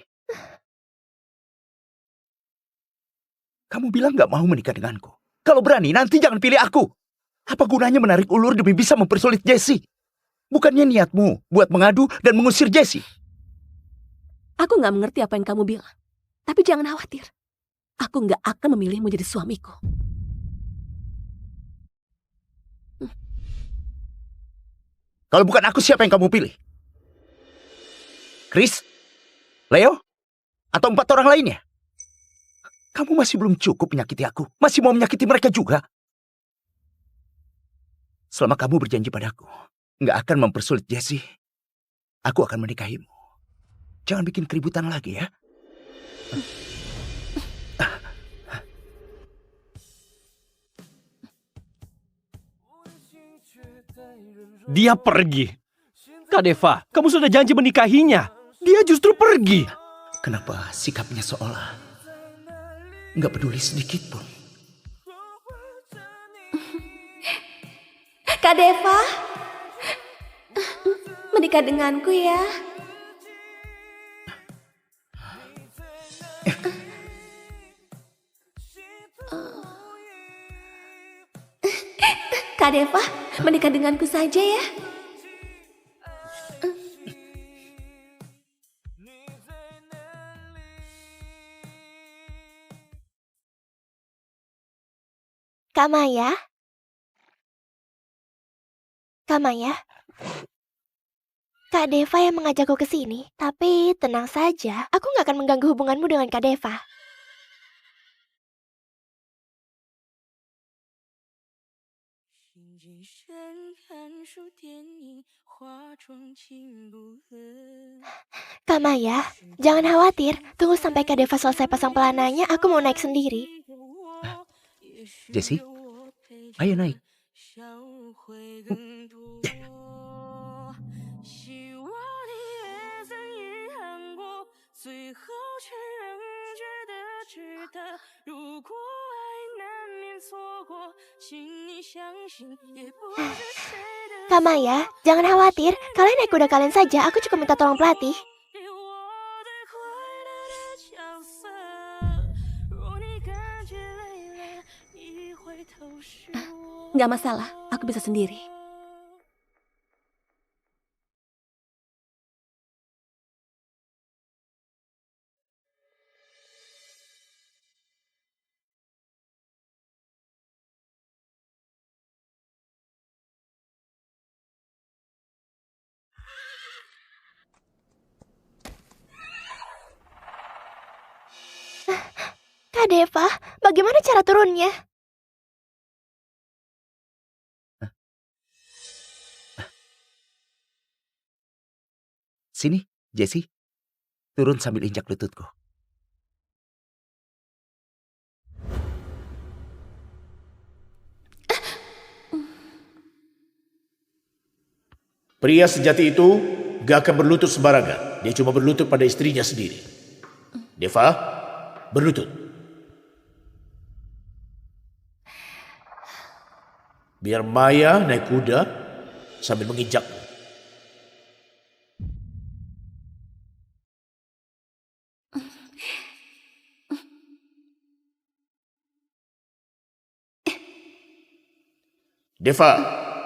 Kamu bilang gak mau menikah denganku. Kalau berani, nanti jangan pilih aku. Apa gunanya menarik ulur demi bisa mempersulit Jessie? Bukannya niatmu buat mengadu dan mengusir Jessie? Aku nggak mengerti apa yang kamu bilang. Tapi jangan khawatir. Aku nggak akan memilihmu jadi suamiku. Kalau bukan aku, siapa yang kamu pilih? Chris? Leo? Atau 4 orang lainnya? Kamu masih belum cukup menyakiti aku. Masih mau menyakiti mereka juga. Selama kamu berjanji padaku nggak akan mempersulit Jessie, aku akan menikahimu. Jangan bikin keributan lagi ya. Dia pergi. Kak Deva, kamu sudah janji menikahinya. Dia justru pergi. Kenapa sikapnya seolah nggak peduli sedikit pun? Kak Deva, menikah denganku ya. Kak Deva, menikah denganku saja ya. Kak Maya? Kak Maya? Kak Deva yang mengajakku ke sini. Tapi tenang saja, aku nggak akan mengganggu hubunganmu dengan Kak Deva. Kak Maya, jangan khawatir. Tunggu sampai Kak Deva selesai pasang pelananya, aku mau naik sendiri. Jessie, ayo naik. Kak Maya, jangan khawatir. Kalian naik kuda kalian saja, aku cukup minta tolong pelatih. Nggak masalah, aku bisa sendiri. Kak Deva, bagaimana cara turunnya? Sini, Jessie. Turun sambil injak lututku. Pria sejati itu gak akan berlutut sembarangan. Dia cuma berlutut pada istrinya sendiri. Deva, berlutut. Biar Maya naik kuda sambil menginjakmu. Deva,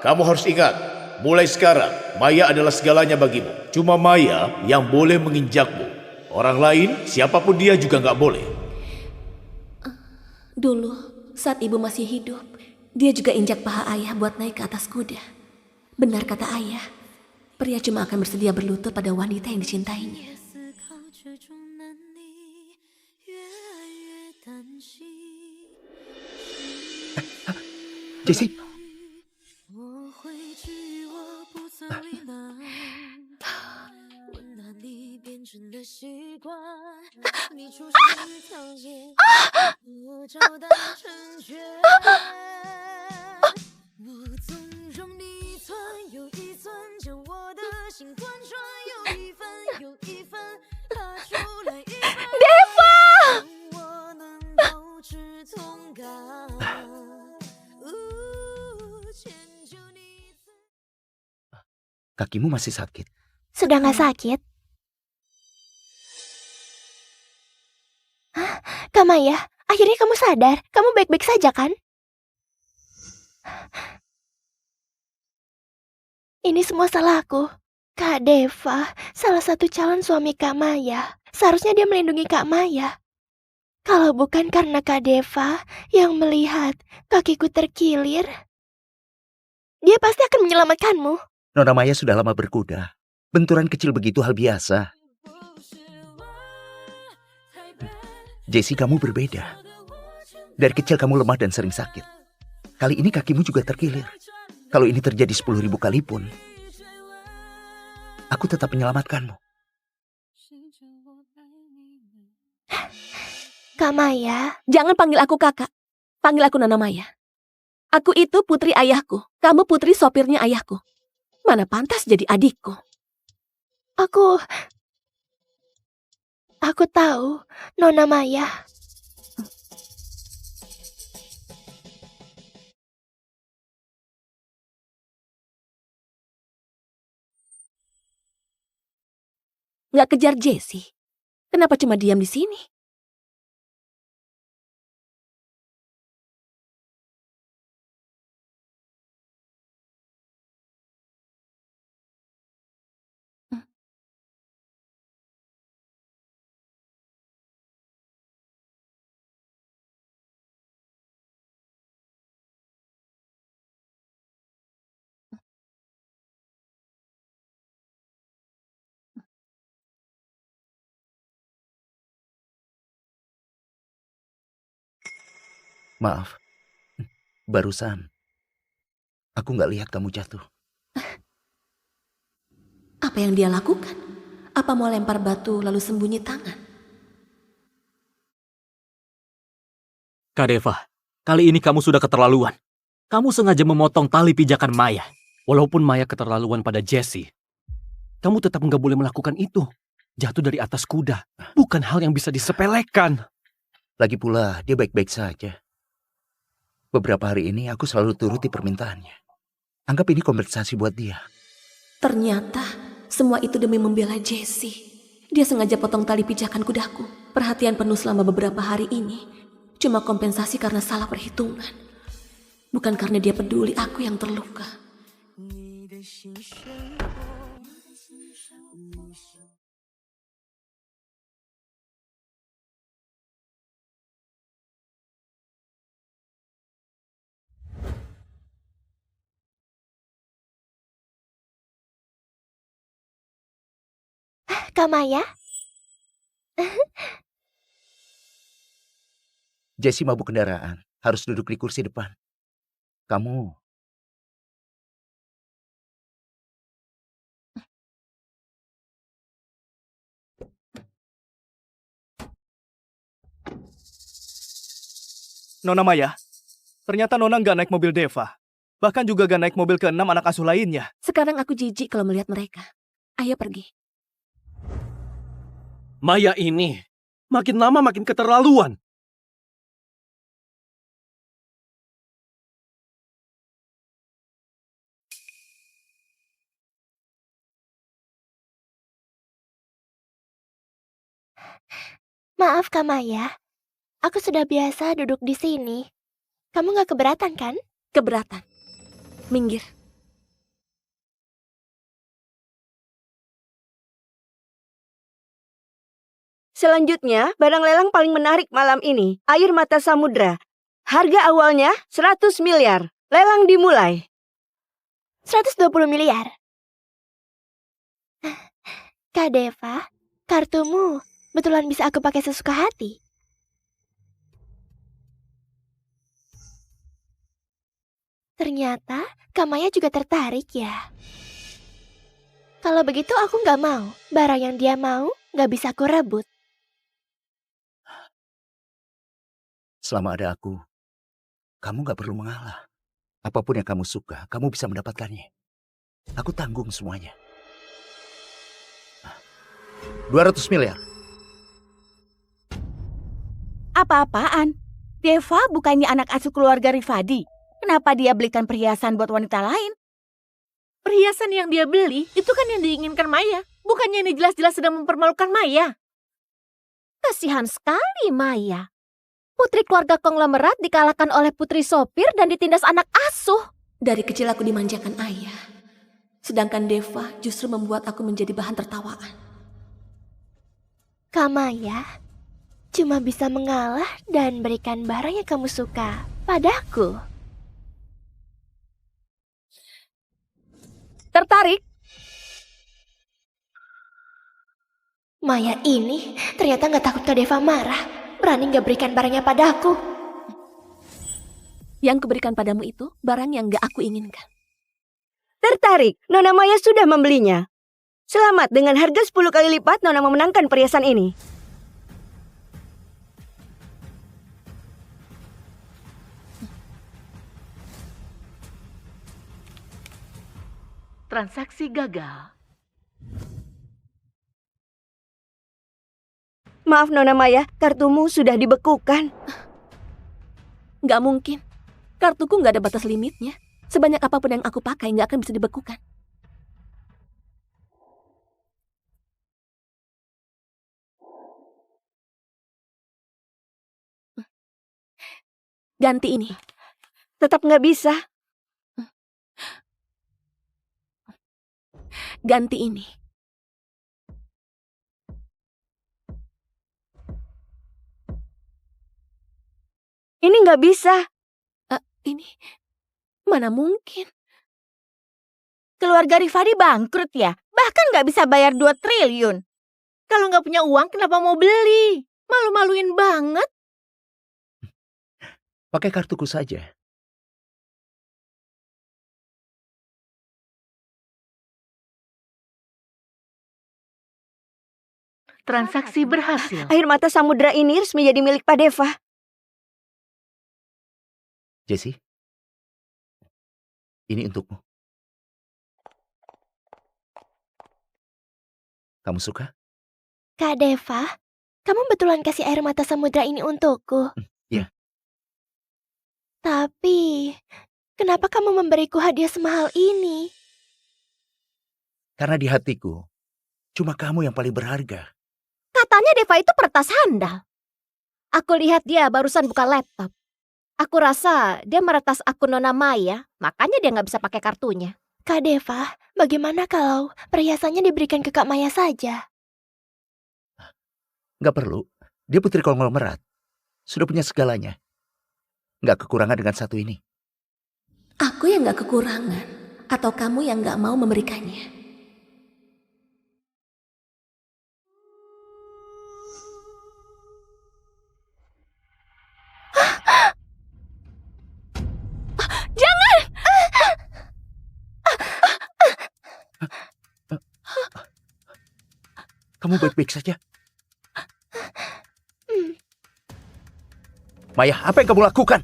kamu harus ingat, mulai sekarang Maya adalah segalanya bagimu. Cuma Maya yang boleh menginjakmu. Orang lain, siapapun dia juga nggak boleh. Dulu, saat ibu masih hidup, dia juga injak paha ayah buat naik ke atas kuda. Benar kata ayah, pria cuma akan bersedia berlutut pada wanita yang dicintainya. Jessie. Kakimu masih sakit? Sudah nggak sakit? Hah? Kak Maya, akhirnya kamu sadar. Kamu baik-baik saja kan? Ini semua salahku. Kak Deva, salah satu calon suami Kak Maya. Seharusnya dia melindungi Kak Maya. Kalau bukan karena Kak Deva yang melihat kakiku terkilir, dia pasti akan menyelamatkanmu. Nona Maya sudah lama berkuda. Benturan kecil begitu hal biasa. Jessie, kamu berbeda. Dari kecil kamu lemah dan sering sakit. Kali ini kakimu juga terkilir. Kalau ini terjadi 10.000 kali pun, aku tetap menyelamatkanmu. Kak Maya. Jangan panggil aku kakak. Panggil aku Nona Maya. Aku itu putri ayahku. Kamu putri sopirnya ayahku. Mana pantas jadi adikku. Aku tahu, Nona Maya. Nggak kejar Jessie. Kenapa cuma diam di sini? Maaf, barusan aku nggak lihat kamu jatuh. Apa yang dia lakukan? Apa mau lempar batu lalu sembunyi tangan? Kak Deva, kali ini kamu sudah keterlaluan. Kamu sengaja memotong tali pijakan Maya. Walaupun Maya keterlaluan pada Jessie, kamu tetap nggak boleh melakukan itu. Jatuh dari atas kuda, bukan hal yang bisa disepelekan. Lagi pula, dia baik-baik saja. Beberapa hari ini aku selalu turuti permintaannya. Anggap ini kompensasi buat dia. Ternyata semua itu demi membela Jessie. Dia sengaja potong tali pijakan kudaku. Perhatian penuh selama beberapa hari ini cuma kompensasi karena salah perhitungan. Bukan karena dia peduli aku yang terluka. Kak Maya? Jessie mabuk kendaraan, harus duduk di kursi depan. Kamu... Nona Maya, ternyata Nona nggak naik mobil Deva. Bahkan juga nggak naik mobil ke-6 anak asuh lainnya. Sekarang aku jijik kalau melihat mereka. Ayo pergi. Maya ini makin lama makin keterlaluan. Maaf Kak Maya, aku sudah biasa duduk di sini. Kamu gak keberatan kan? Keberatan. Minggir. Selanjutnya, barang lelang paling menarik malam ini, air mata samudra. Harga awalnya 100 miliar. Lelang dimulai. 120 miliar. Kak Deva, kartumu betulan bisa aku pakai sesuka hati. Ternyata Kak Maya juga tertarik ya. Kalau begitu aku nggak mau. Barang yang dia mau nggak bisa aku rebut. Selama ada aku, kamu gak perlu mengalah. Apapun yang kamu suka, kamu bisa mendapatkannya. Aku tanggung semuanya. 200 miliar. Apa-apaan? Deva bukannya anak asuh keluarga Rifadi. Kenapa dia belikan perhiasan buat wanita lain? Perhiasan yang dia beli, itu kan yang diinginkan Maya. Bukannya ini jelas-jelas sedang mempermalukan Maya. Kasihan sekali Maya. Putri keluarga konglomerat dikalahkan oleh putri sopir dan ditindas anak asuh. Dari kecil aku dimanjakan ayah. Sedangkan Deva justru membuat aku menjadi bahan tertawaan. Kak Maya cuma bisa mengalah dan berikan barang yang kamu suka padaku. Tertarik? Maya ini ternyata gak takut Kak Deva marah. Berani gak berikan barangnya padaku. Yang kuberikan padamu itu barang yang gak aku inginkan. Tertarik? Nona Maya sudah membelinya. Selamat, dengan harga 10 kali lipat Nona memenangkan perhiasan ini. Transaksi gagal. Maaf Nona Maya, kartumu sudah dibekukan. Gak mungkin. Kartuku gak ada batas limitnya. Sebanyak apapun yang aku pakai gak akan bisa dibekukan. Ganti ini. Tetap gak bisa. Ganti ini. Ini nggak bisa. Ini mana mungkin? Keluarga Rifadi bangkrut ya? Bahkan nggak bisa bayar 2 triliun. Kalau nggak punya uang, kenapa mau beli? Malu-maluin banget. Pakai kartuku saja. Transaksi berhasil. Air mata samudra ini resmi jadi milik Pak Deva. Jessie, ini untukmu. Kamu suka? Kak Deva, kamu betulan kasih air mata samudra ini untukku. Iya. Tapi, kenapa kamu memberiku hadiah semahal ini? Karena di hatiku, cuma kamu yang paling berharga. Katanya Deva itu peretas handal. Aku lihat dia barusan buka laptop. Aku rasa dia meretas akun Nona Maya, makanya dia nggak bisa pakai kartunya. Kak Deva, bagaimana kalau perhiasannya diberikan ke Kak Maya saja? Nggak perlu, dia putri konglomerat. Sudah punya segalanya. Nggak kekurangan dengan satu ini. Aku yang gak kekurangan, atau kamu yang gak mau memberikannya? Kamu baik-baik saja? Maya, apa yang kamu lakukan?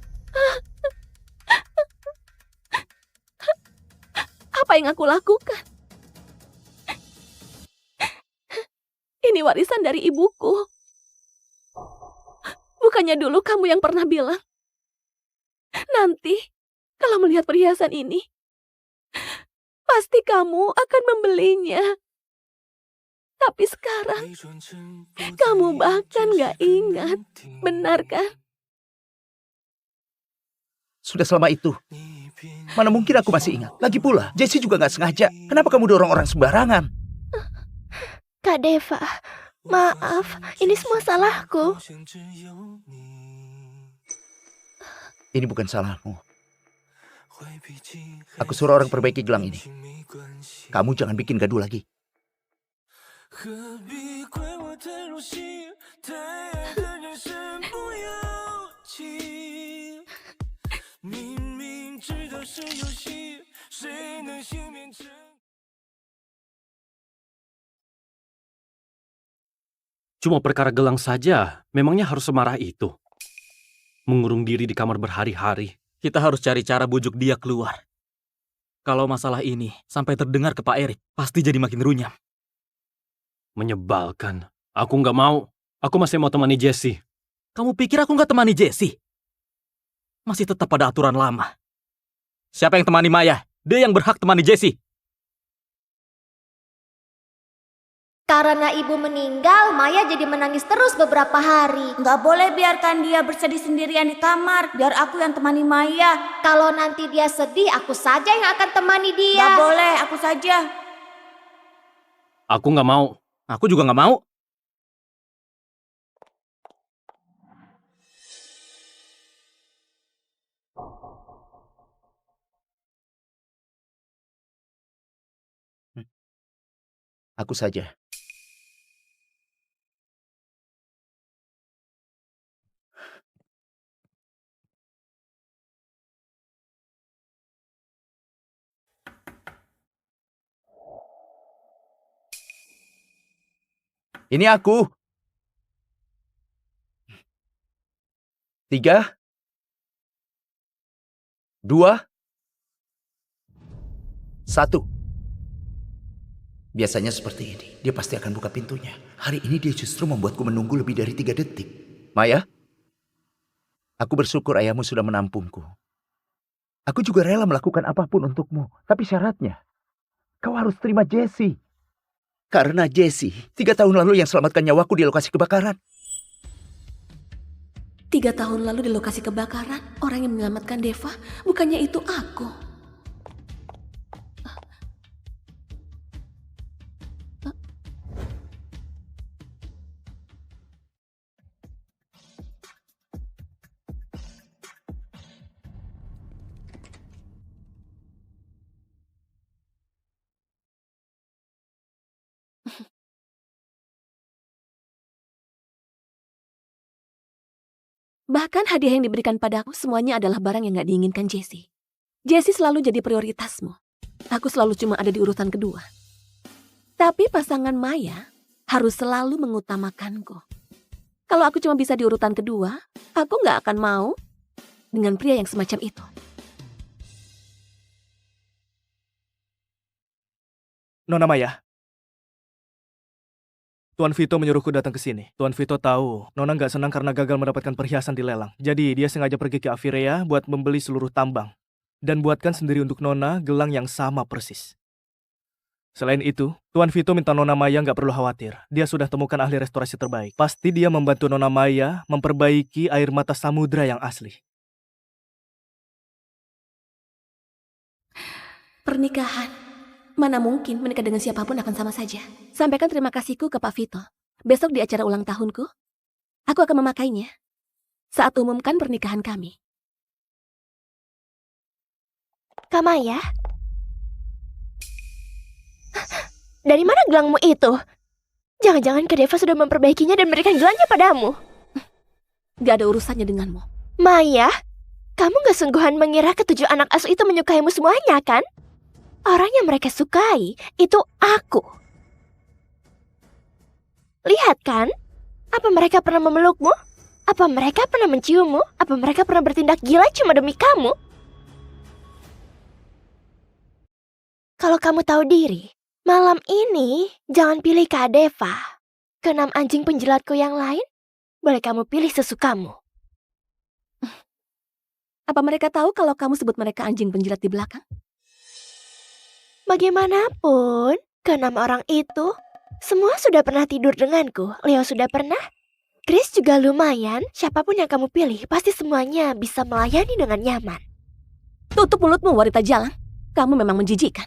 Apa yang aku lakukan? Ini warisan dari ibuku. Bukannya dulu kamu yang pernah bilang, nanti kalau melihat perhiasan ini, pasti kamu akan membelinya. Tapi sekarang, kamu bahkan gak ingat. Benar kan? Sudah selama itu. Mana mungkin aku masih ingat. Lagi pula, Jessie juga gak sengaja. Kenapa kamu dorong orang sembarangan? Kak Deva, maaf, ini semua salahku. Ini bukan salahmu. Aku suruh orang perbaiki gelang ini. Kamu jangan bikin gaduh lagi. Cuma perkara gelang saja, memangnya harus semarah itu? Mengurung diri di kamar berhari-hari. Kita harus cari cara bujuk dia keluar. Kalau masalah ini sampai terdengar ke Pak Erik, pasti jadi makin runyam. Menyebalkan. Aku nggak mau. Aku masih mau temani Jessie. Kamu pikir aku nggak temani Jessie? Masih tetap pada aturan lama. Siapa yang temani Maya? Dia yang berhak temani Jessie. Karena ibu meninggal, Maya jadi menangis terus beberapa hari. Nggak boleh biarkan dia bersedih sendirian di kamar. Biar aku yang temani Maya. Kalau nanti dia sedih, aku saja yang akan temani dia. Nggak boleh, aku saja. Aku nggak mau. Aku juga nggak mau. Aku saja. Ini aku. 3, 2, 1. Biasanya seperti ini. Dia pasti akan buka pintunya. Hari ini dia justru membuatku menunggu lebih dari 3 detik. Maya, aku bersyukur ayahmu sudah menampungku. Aku juga rela melakukan apapun untukmu. Tapi syaratnya, kau harus terima Jessie. Karena Jessie, 3 tahun lalu yang selamatkan nyawaku di lokasi kebakaran. 3 tahun lalu di lokasi kebakaran, orang yang menyelamatkan Deva, bukannya itu aku. Bahkan hadiah yang diberikan padaku semuanya adalah barang yang gak diinginkan Jessie. Jessie selalu jadi prioritasmu. Aku selalu cuma ada di urutan kedua. Tapi pasangan Maya harus selalu mengutamakanku. Kalau aku cuma bisa di urutan kedua, aku gak akan mau dengan pria yang semacam itu. Nona Maya. Tuan Vito menyuruhku datang ke sini. Tuan Vito tahu Nona nggak senang karena gagal mendapatkan perhiasan di lelang. Jadi dia sengaja pergi ke Avirea buat membeli seluruh tambang. Dan buatkan sendiri untuk Nona gelang yang sama persis. Selain itu, Tuan Vito minta Nona Maya nggak perlu khawatir. Dia sudah temukan ahli restorasi terbaik. Pasti dia membantu Nona Maya memperbaiki air mata samudra yang asli. Pernikahan. Mana mungkin menikah dengan siapapun akan sama saja. Sampaikan terima kasihku ke Pak Vito. Besok di acara ulang tahunku, aku akan memakainya saat umumkan pernikahan kami. Kak Maya? Dari mana gelangmu itu? Jangan-jangan Kak Deva sudah memperbaikinya dan memberikan gelangnya padamu. Gak ada urusannya denganmu. Maya, kamu gak sungguhan mengira ketujuh anak asuh itu menyukaimu semuanya, kan? Orang yang mereka sukai itu aku. Lihat kan? Apa mereka pernah memelukmu? Apa mereka pernah menciummu? Apa mereka pernah bertindak gila cuma demi kamu? Kalau kamu tahu diri, malam ini jangan pilih Kak Deva. Keenam anjing penjilatku yang lain, boleh kamu pilih sesukamu. Apa mereka tahu kalau kamu sebut mereka anjing penjilat di belakang? Bagaimanapun, keenam orang itu semua sudah pernah tidur denganku. Leo sudah pernah. Chris juga lumayan. Siapapun yang kamu pilih, pasti semuanya bisa melayani dengan nyaman. Tutup mulutmu, wanita jalan. Kamu memang menjijikkan.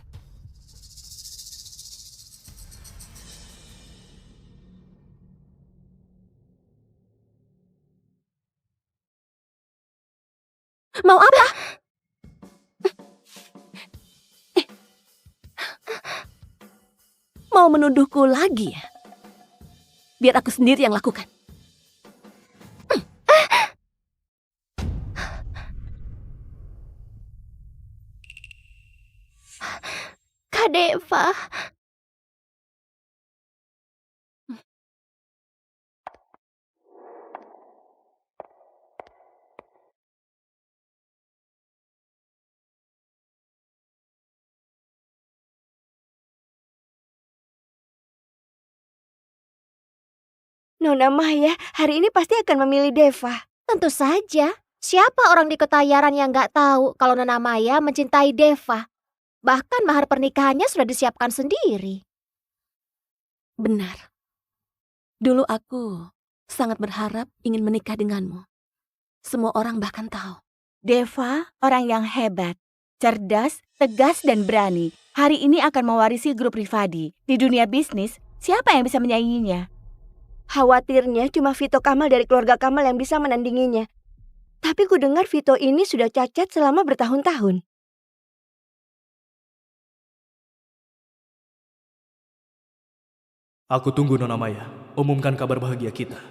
Mau apa? Mau menuduhku lagi ya? Biar aku sendiri yang lakukan. Kak Deva. Nona Maya hari ini pasti akan memilih Deva. Tentu saja. Siapa orang di kota Yaran yang nggak tahu kalau Nona Maya mencintai Deva? Bahkan mahar pernikahannya sudah disiapkan sendiri. Benar. Dulu aku sangat berharap ingin menikah denganmu. Semua orang bahkan tahu. Deva orang yang hebat, cerdas, tegas, dan berani. Hari ini akan mewarisi grup Rifadi. Di dunia bisnis, siapa yang bisa menyainginya? Khawatirnya cuma Vito Kamal dari keluarga Kamal yang bisa menandinginya. Tapi ku dengar Vito ini sudah cacat selama bertahun-tahun. Aku tunggu Nona Maya. Umumkan kabar bahagia kita.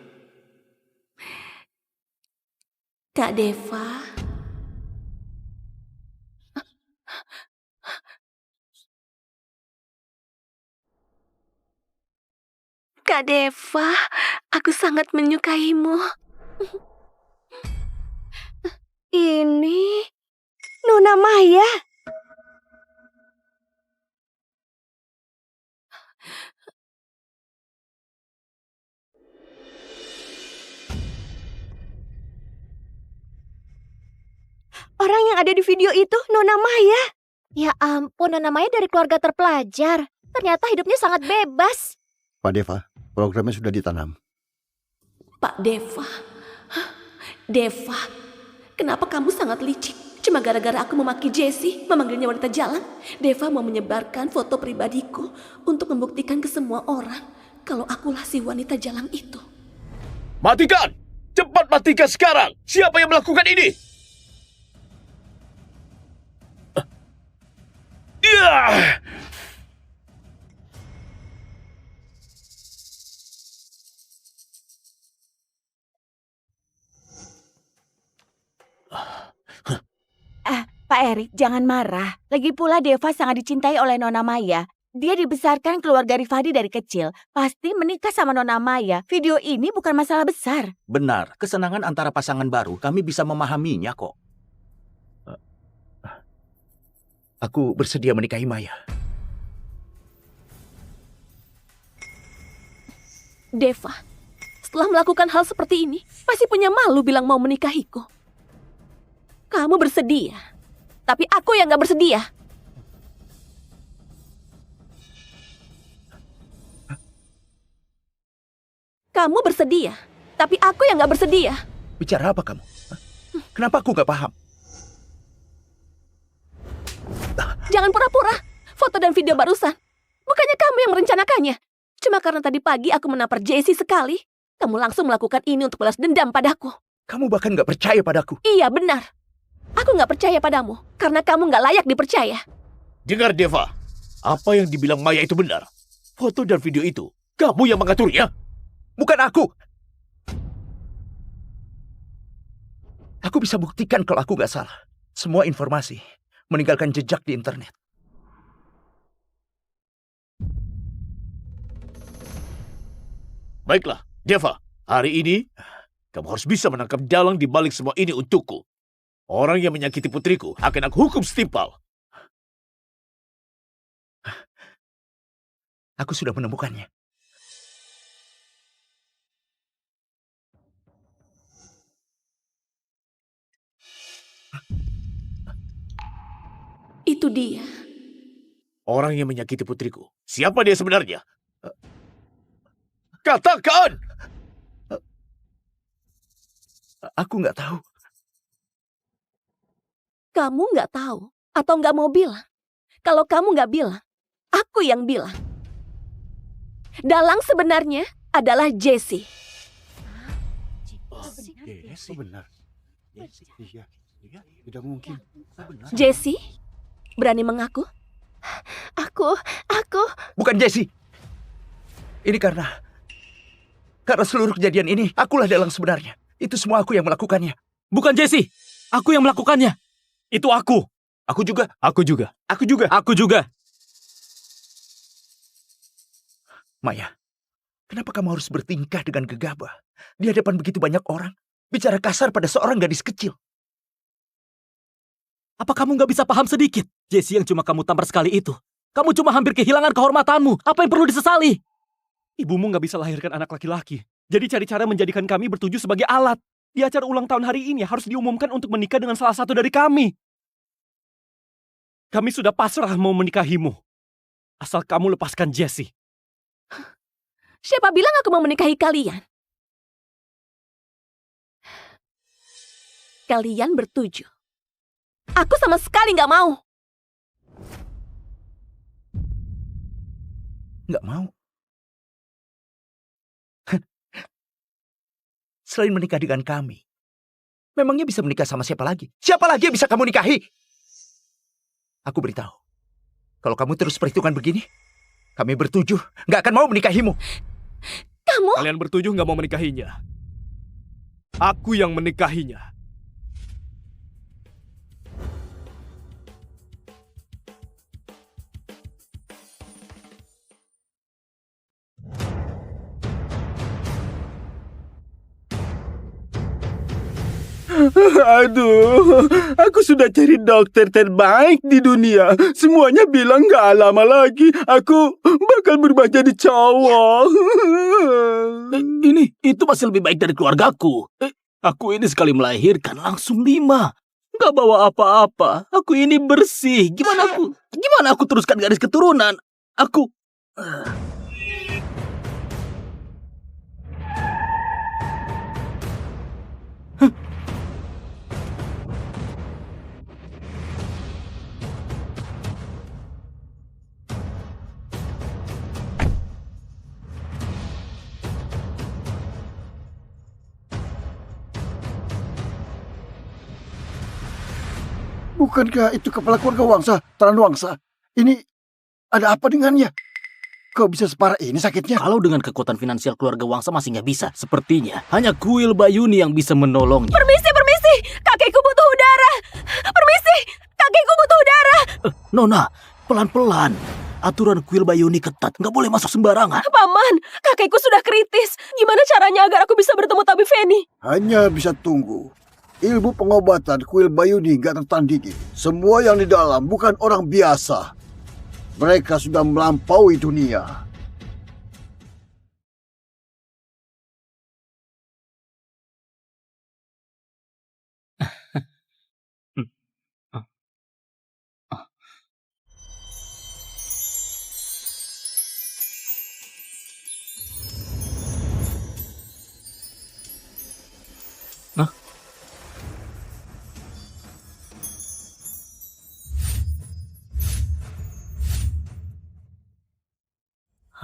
Kak Deva. Kak Deva, aku sangat menyukaimu. Ini Nona Maya. Orang yang ada di video itu Nona Maya. Ya ampun, Nona Maya dari keluarga terpelajar. Ternyata hidupnya sangat bebas. Pak Deva, programnya sudah ditanam. Pak Deva. Hah? Deva, kenapa kamu sangat licik? Cuma gara-gara aku memaki Jessie, memanggilnya wanita jalan. Deva mau menyebarkan foto pribadiku untuk membuktikan ke semua orang kalau akulah si wanita jalan itu. Matikan! Cepat matikan sekarang! Siapa yang melakukan ini? Pak Erik, jangan marah. Lagi pula Deva sangat dicintai oleh Nona Maya. Dia dibesarkan keluarga Rifadi dari kecil. Pasti menikah sama Nona Maya. Video ini bukan masalah besar. Benar, kesenangan antara pasangan baru kami bisa memahaminya kok. Aku bersedia menikahi Maya. Deva, setelah melakukan hal seperti ini, masih punya malu bilang mau menikahiku. Kamu bersedia, tapi aku yang gak bersedia. Kamu bersedia, tapi aku yang gak bersedia. Bicara apa kamu? Kenapa aku gak paham? Jangan pura-pura. Foto dan video barusan. Bukannya kamu yang merencanakannya. Cuma karena tadi pagi aku menampar Jessie sekali, kamu langsung melakukan ini untuk balas dendam padaku. Kamu bahkan gak percaya padaku. Iya, benar. Aku gak percaya padamu, karena kamu gak layak dipercaya. Dengar Deva, apa yang dibilang Maya itu benar. Foto dan video itu, kamu yang mengaturnya. Bukan aku. Aku bisa buktikan kalau aku gak salah. Semua informasi meninggalkan jejak di internet. Baiklah, Deva. Hari ini, kamu harus bisa menangkap dalang di balik semua ini untukku. Orang yang menyakiti putriku akan aku hukum setimpal. Aku sudah menemukannya. Itu dia. Orang yang menyakiti putriku. Siapa dia sebenarnya? Katakan! Aku nggak tahu. Kamu nggak tahu atau nggak mau bilang? Kalau kamu nggak bilang, aku yang bilang. Dalang sebenarnya adalah Jesse. Benar. Iya, tidak mungkin. Jesse, berani mengaku? Aku. Bukan Jesse. Ini karena seluruh kejadian ini, akulah dalang sebenarnya. Itu semua aku yang melakukannya. Bukan Jesse, aku yang melakukannya. Itu aku. Aku juga. Aku juga. Aku juga. Aku juga. Maya, kenapa kamu harus bertingkah dengan gegabah di hadapan begitu banyak orang? Bicara kasar pada seorang gadis kecil. Apa kamu nggak bisa paham sedikit? Jesse yang cuma kamu tampar sekali itu. Kamu cuma hampir kehilangan kehormatanmu. Apa yang perlu disesali? Ibumu nggak bisa lahirkan anak laki-laki. Jadi cari cara menjadikan kami bertujuh sebagai alat. Di acara ulang tahun hari ini harus diumumkan untuk menikah dengan salah satu dari kami. Kami sudah pasrah mau menikahimu. Asal kamu lepaskan Jesse. Siapa bilang aku mau menikahi kalian? Kalian bertujuh. Aku sama sekali nggak mau. Nggak mau? Selain menikah dengan kami, memangnya bisa menikah sama siapa lagi? Siapa lagi yang bisa kamu nikahi? Aku beritahu, kalau kamu terus perhitungan begini, kami bertujuh nggak akan mau menikahimu. Kalian bertujuh nggak mau menikahinya. Aku yang menikahinya. Aduh, aku sudah cari dokter terbaik di dunia. Semuanya bilang gak lama lagi aku bakal berubah jadi cowok. Itu masih lebih baik dari keluargaku. Aku ini sekali melahirkan langsung 5. Gak bawa apa-apa. Aku ini bersih. Gimana aku teruskan garis keturunan? Aku... Bukankah itu kepala keluarga Wangsa, Taran Wangsa? Ini ada apa dengannya? Kok bisa separah ini sakitnya? Kalau dengan kekuatan finansial keluarga Wangsa masih nggak bisa. Sepertinya hanya kuil Bayuni yang bisa menolongnya. Permisi. Kakekku butuh udara. Permisi, kakekku butuh udara. Nona, pelan-pelan. Aturan kuil Bayuni ketat. Nggak boleh masuk sembarangan. Paman, kakekku sudah kritis. Gimana caranya agar aku bisa bertemu tabib Feni? Hanya bisa tunggu. Ilmu pengobatan kuil Bayuni gak tertandingi. Semua yang di dalam bukan orang biasa. Mereka sudah melampaui dunia.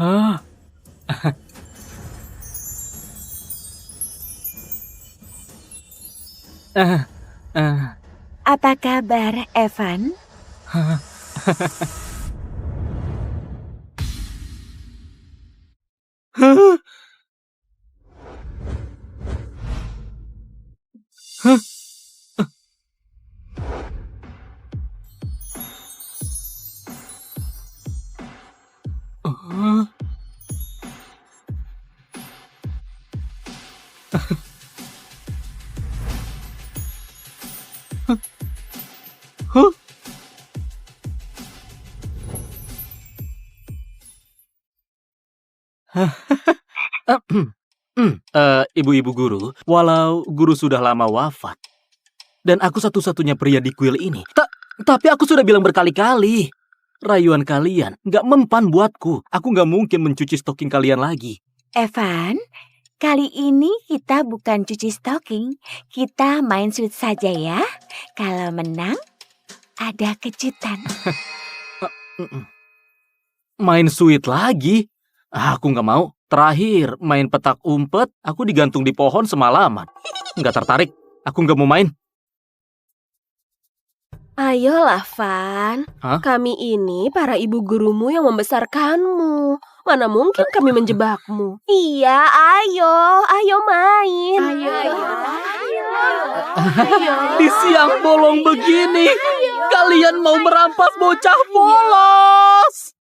Hah? Apa kabar, Evan? Ibu-ibu guru, walau guru sudah lama wafat, dan aku satu-satunya pria di kuil ini, tapi aku sudah bilang berkali-kali, rayuan kalian nggak mempan buatku. Aku nggak mungkin mencuci stocking kalian lagi. Evan, kali ini kita bukan cuci stocking, kita main sweet saja ya. Kalau menang, ada kejutan. Main sweet lagi? Aku nggak mau. Terakhir, main petak umpet, aku digantung di pohon semalaman. Nggak tertarik, aku nggak mau main. Ayolah, Van. Hah? Kami ini para ibu gurumu yang membesarkanmu. Mana mungkin kami menjebakmu? Iya, ayo main. Di siang bolong begini, kalian mau merampas bocah polos.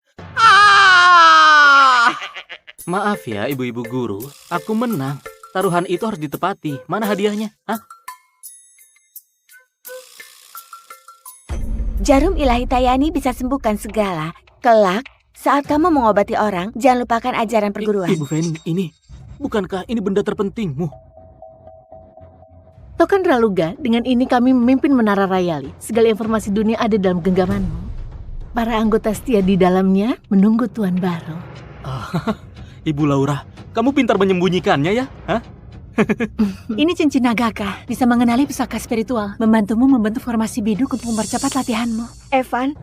Maaf ya, ibu-ibu guru, aku menang. Taruhan itu harus ditepati. Mana hadiahnya? Hah? Jarum ilahi Tayani bisa sembuhkan segala. Kelak, saat kamu mengobati orang, jangan lupakan ajaran perguruan. Ibu Feni, bukankah ini benda terpentingmu? Token Raluga, dengan ini kami memimpin Menara Rayali. Segala informasi dunia ada dalam genggamanmu. Para anggota setia di dalamnya menunggu tuan baru. Ibu Laura, kamu pintar menyembunyikannya ya? Hah? Ini cincin Nagaka, bisa mengenali pusaka spiritual, membantumu membentuk formasi biduk untuk mempercepat latihanmu. Evan,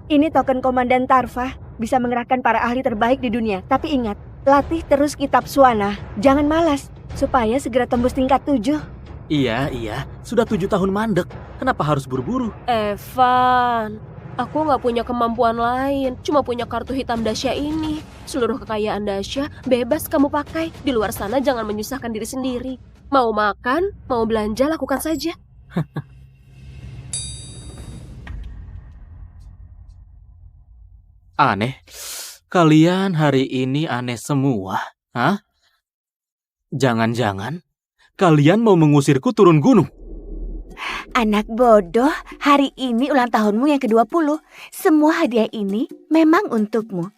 ini token Komandan Tarva, bisa mengerahkan para ahli terbaik di dunia. Tapi ingat, latih terus kitab Suana, jangan malas, supaya segera tembus tingkat 7. Iya, sudah 7 tahun mandek. Kenapa harus buru-buru? Evan, aku nggak punya kemampuan lain, cuma punya kartu hitam Dasya ini. Seluruh kekayaan Dasya bebas kamu pakai. Di luar sana jangan menyusahkan diri sendiri. Mau makan, mau belanja, lakukan saja. Aneh. Kalian hari ini aneh semua. Hah? Jangan-jangan kalian mau mengusirku turun gunung? Anak bodoh, hari ini ulang tahunmu yang ke-20. Semua hadiah ini memang untukmu.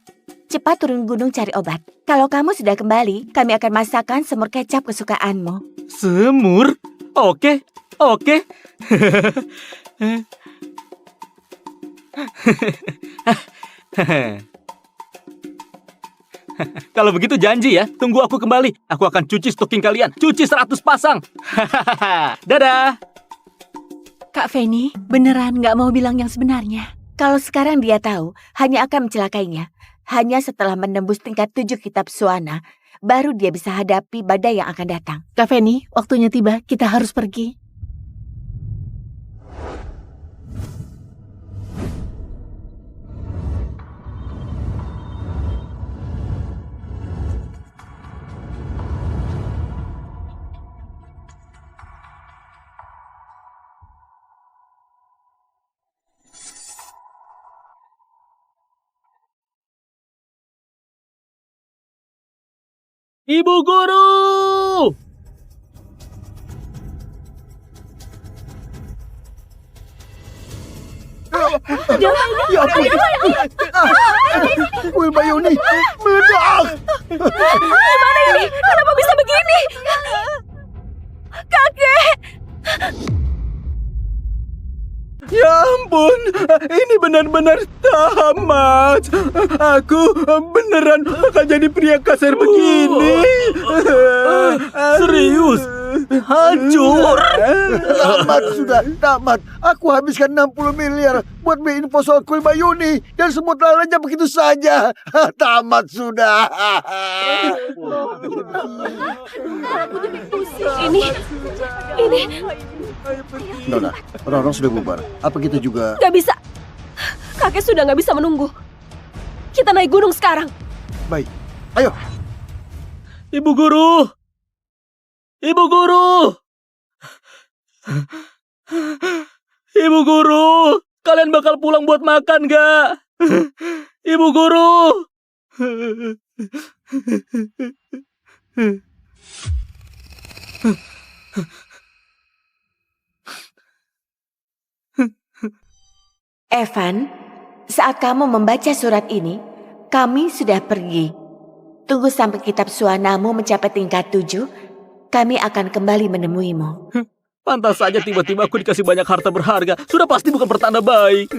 Cepat turun gunung cari obat. Kalau kamu sudah kembali, kami akan masakkan semur kecap kesukaanmu. Semur? Oke. Kalau begitu janji ya, tunggu aku kembali. Aku akan cuci stocking kalian. Cuci 100 pasang. Dadah. Kak Feni, beneran nggak mau bilang yang sebenarnya? Kalau sekarang dia tahu, hanya akan mencelakainya. Hanya setelah menembus tingkat 7 kitab Suana, baru dia bisa hadapi badai yang akan datang. Kak Feni, waktunya tiba, kita harus pergi. Ibu guru! Ya ampun. Kuil Bayuni meledak. Gimana ini? Kenapa bisa begini? Kakek! Ya ampun, ini benar-benar tamat. Aku beneran bakal jadi pria kasar begini. Serius? Hancur. Tamat. Aku habiskan 60 miliar buat beli info soal kuil Bayuni dan semua telah lenyap begitu saja. Tamat sudah. Ini Nona, orang-orang sudah bubar. Apa kita juga... Gak bisa. Kakek sudah gak bisa menunggu. Kita naik gunung sekarang. Baik, ayo. Ibu guru! Ibu guru! Ibu guru! Kalian bakal pulang buat makan gak? Ibu guru! Evan, saat kamu membaca surat ini, kami sudah pergi. Tunggu sampai kitab suanamu mencapai tingkat 7, kami akan kembali menemuimu. Pantas saja tiba-tiba aku dikasih banyak harta berharga. Sudah pasti bukan pertanda baik.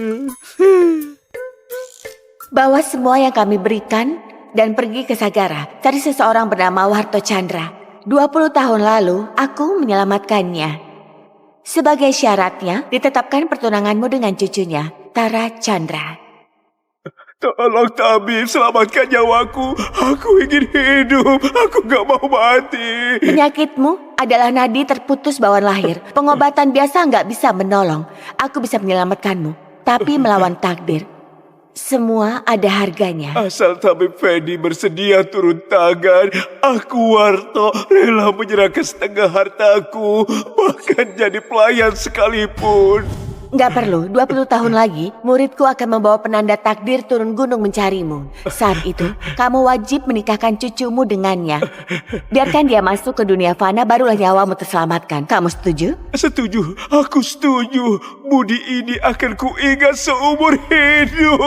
Bawa semua yang kami berikan dan pergi ke Sagara. Cari seseorang bernama Warto Chandra. 20 tahun lalu, aku menyelamatkannya. Sebagai syaratnya, ditetapkan pertunanganmu dengan cucunya, Tara Chandra. Tolong tabib, selamatkan nyawaku. Aku ingin hidup. Aku gak mau mati. Penyakitmu adalah nadi terputus bawaan lahir. Pengobatan biasa nggak bisa menolong. Aku bisa menyelamatkanmu, tapi melawan takdir. Semua ada harganya. Asal tabib Fendi bersedia turun tangan, aku Warto rela menyerahkan setengah hartaku, bahkan jadi pelayan sekalipun. Nggak perlu, 20 tahun lagi, muridku akan membawa penanda takdir turun gunung mencarimu. Saat itu, kamu wajib menikahkan cucumu dengannya. Biarkan dia masuk ke dunia fana, barulah nyawamu terselamatkan. Kamu setuju? Setuju, aku setuju. Budi ini akan kuingat seumur hidup.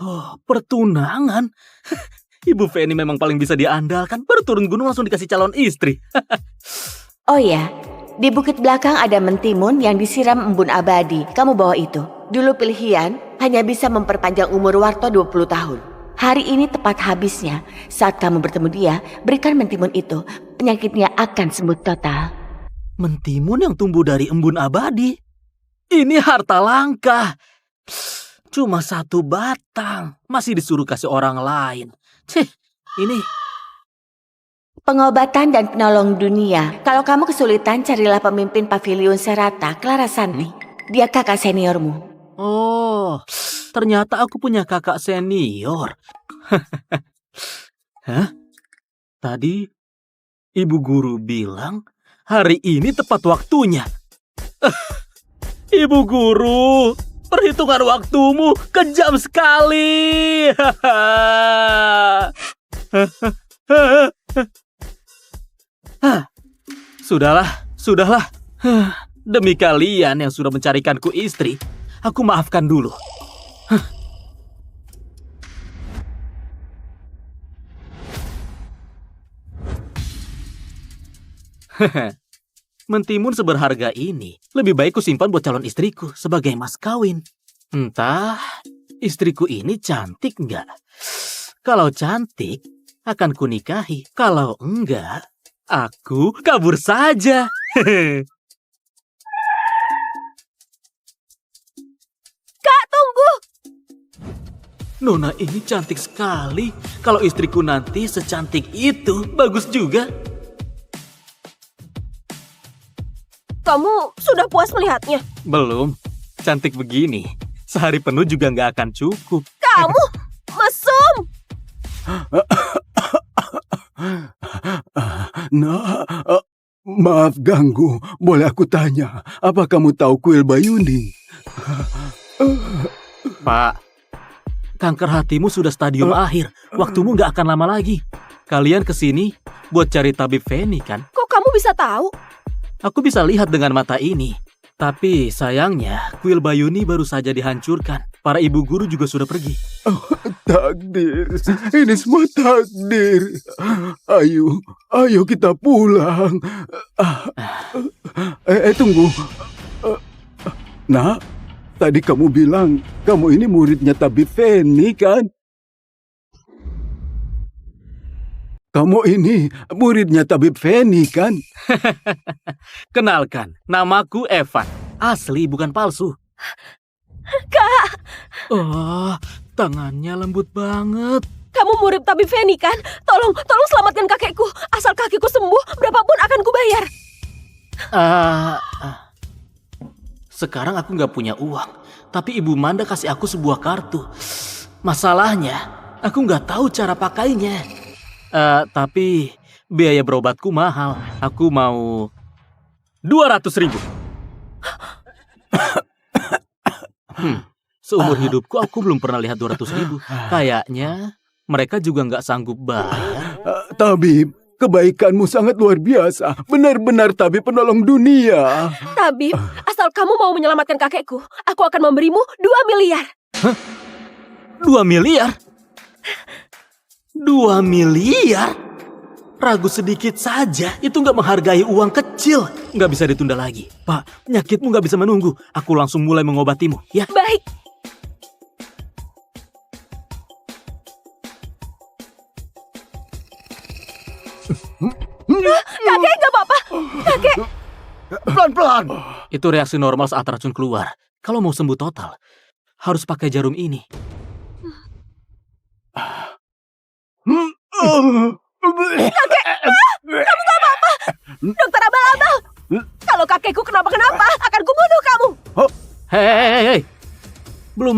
Oh, pertunangan? Ibu Feni memang paling bisa diandalkan. Baru turun gunung langsung dikasih calon istri. Oh ya, di bukit belakang ada mentimun yang disiram embun abadi. Kamu bawa itu. Dulu pilihan hanya bisa memperpanjang umur Warto 20 tahun. Hari ini tepat habisnya. Saat kamu bertemu dia, berikan mentimun itu. Penyakitnya akan sembuh total. Mentimun yang tumbuh dari embun abadi? Ini harta langka. Cuma 1 batang. Masih disuruh kasih orang lain. Cih, ini... Pengobatan dan penolong dunia. Kalau kamu kesulitan, carilah pemimpin Pavilion Serata, Clara Santi. Dia kakak seniormu. Oh, ternyata aku punya kakak senior. Hah? Tadi ibu guru bilang hari ini tepat waktunya. Ibu guru, perhitungan waktumu kejam sekali. Sudahlah. Demi kalian yang sudah mencarikanku istri, aku maafkan dulu. Mentimun seberharga ini lebih baik ku simpan buat calon istriku sebagai mas kawin. Entah istriku ini cantik nggak? Kalau cantik akan ku nikahi. Kalau enggak, aku kabur saja. Kak, tunggu! Nona ini cantik sekali. Kalau istriku nanti secantik itu, bagus juga. Kamu sudah puas melihatnya? Belum. Cantik begini, sehari penuh juga nggak akan cukup. Kamu, mesum! Nah, maaf ganggu. Boleh aku tanya, apa kamu tahu kuil Bayuni? Pak, kanker hatimu sudah stadium akhir. Waktumu nggak akan lama lagi. Kalian kesini buat cari tabib Feni kan? Kok kamu bisa tahu? Aku bisa lihat dengan mata ini. Tapi sayangnya, kuil Bayuni baru saja dihancurkan. Para ibu guru juga sudah pergi. Takdir, ini semua takdir. Ayo kita pulang. Tunggu. Nah, tadi kamu bilang kamu ini muridnya tabib Feni kan? Kamu ini muridnya tabib Feni kan? Kenalkan, namaku Evan. Asli bukan palsu. Kak! Oh, tangannya lembut banget. Kamu murid tabib Feni kan? Tolong selamatkan kakekku. Asal kakekku sembuh, berapapun akan kubayar. Sekarang aku nggak punya uang. Tapi Ibu Manda kasih aku sebuah kartu. Masalahnya, aku nggak tahu cara pakainya. Tapi biaya berobatku mahal. Aku mau 200.000. Seumur hidupku aku belum pernah lihat 200.000. Kayaknya mereka juga nggak sanggup bayar. Tabib, kebaikanmu sangat luar biasa. Benar-benar tabib penolong dunia. Tabib, asal kamu mau menyelamatkan kakekku, aku akan memberimu 2 miliar. Hah? 2 miliar? 2 miliar? Ragu sedikit saja, itu nggak menghargai uang kecil. Nggak bisa ditunda lagi. Pak, penyakitmu nggak bisa menunggu. Aku langsung mulai mengobatimu, ya? Baik. Kakek, nggak apa-apa. Kakek. Pelan-pelan. Itu reaksi normal saat racun keluar. Kalau mau sembuh total, harus pakai jarum ini. Kakek, kamu nggak apa-apa. Dokter Abal-abal, kalau kakekku kenapa-kenapa, akan kubunuh kamu. Hei, belum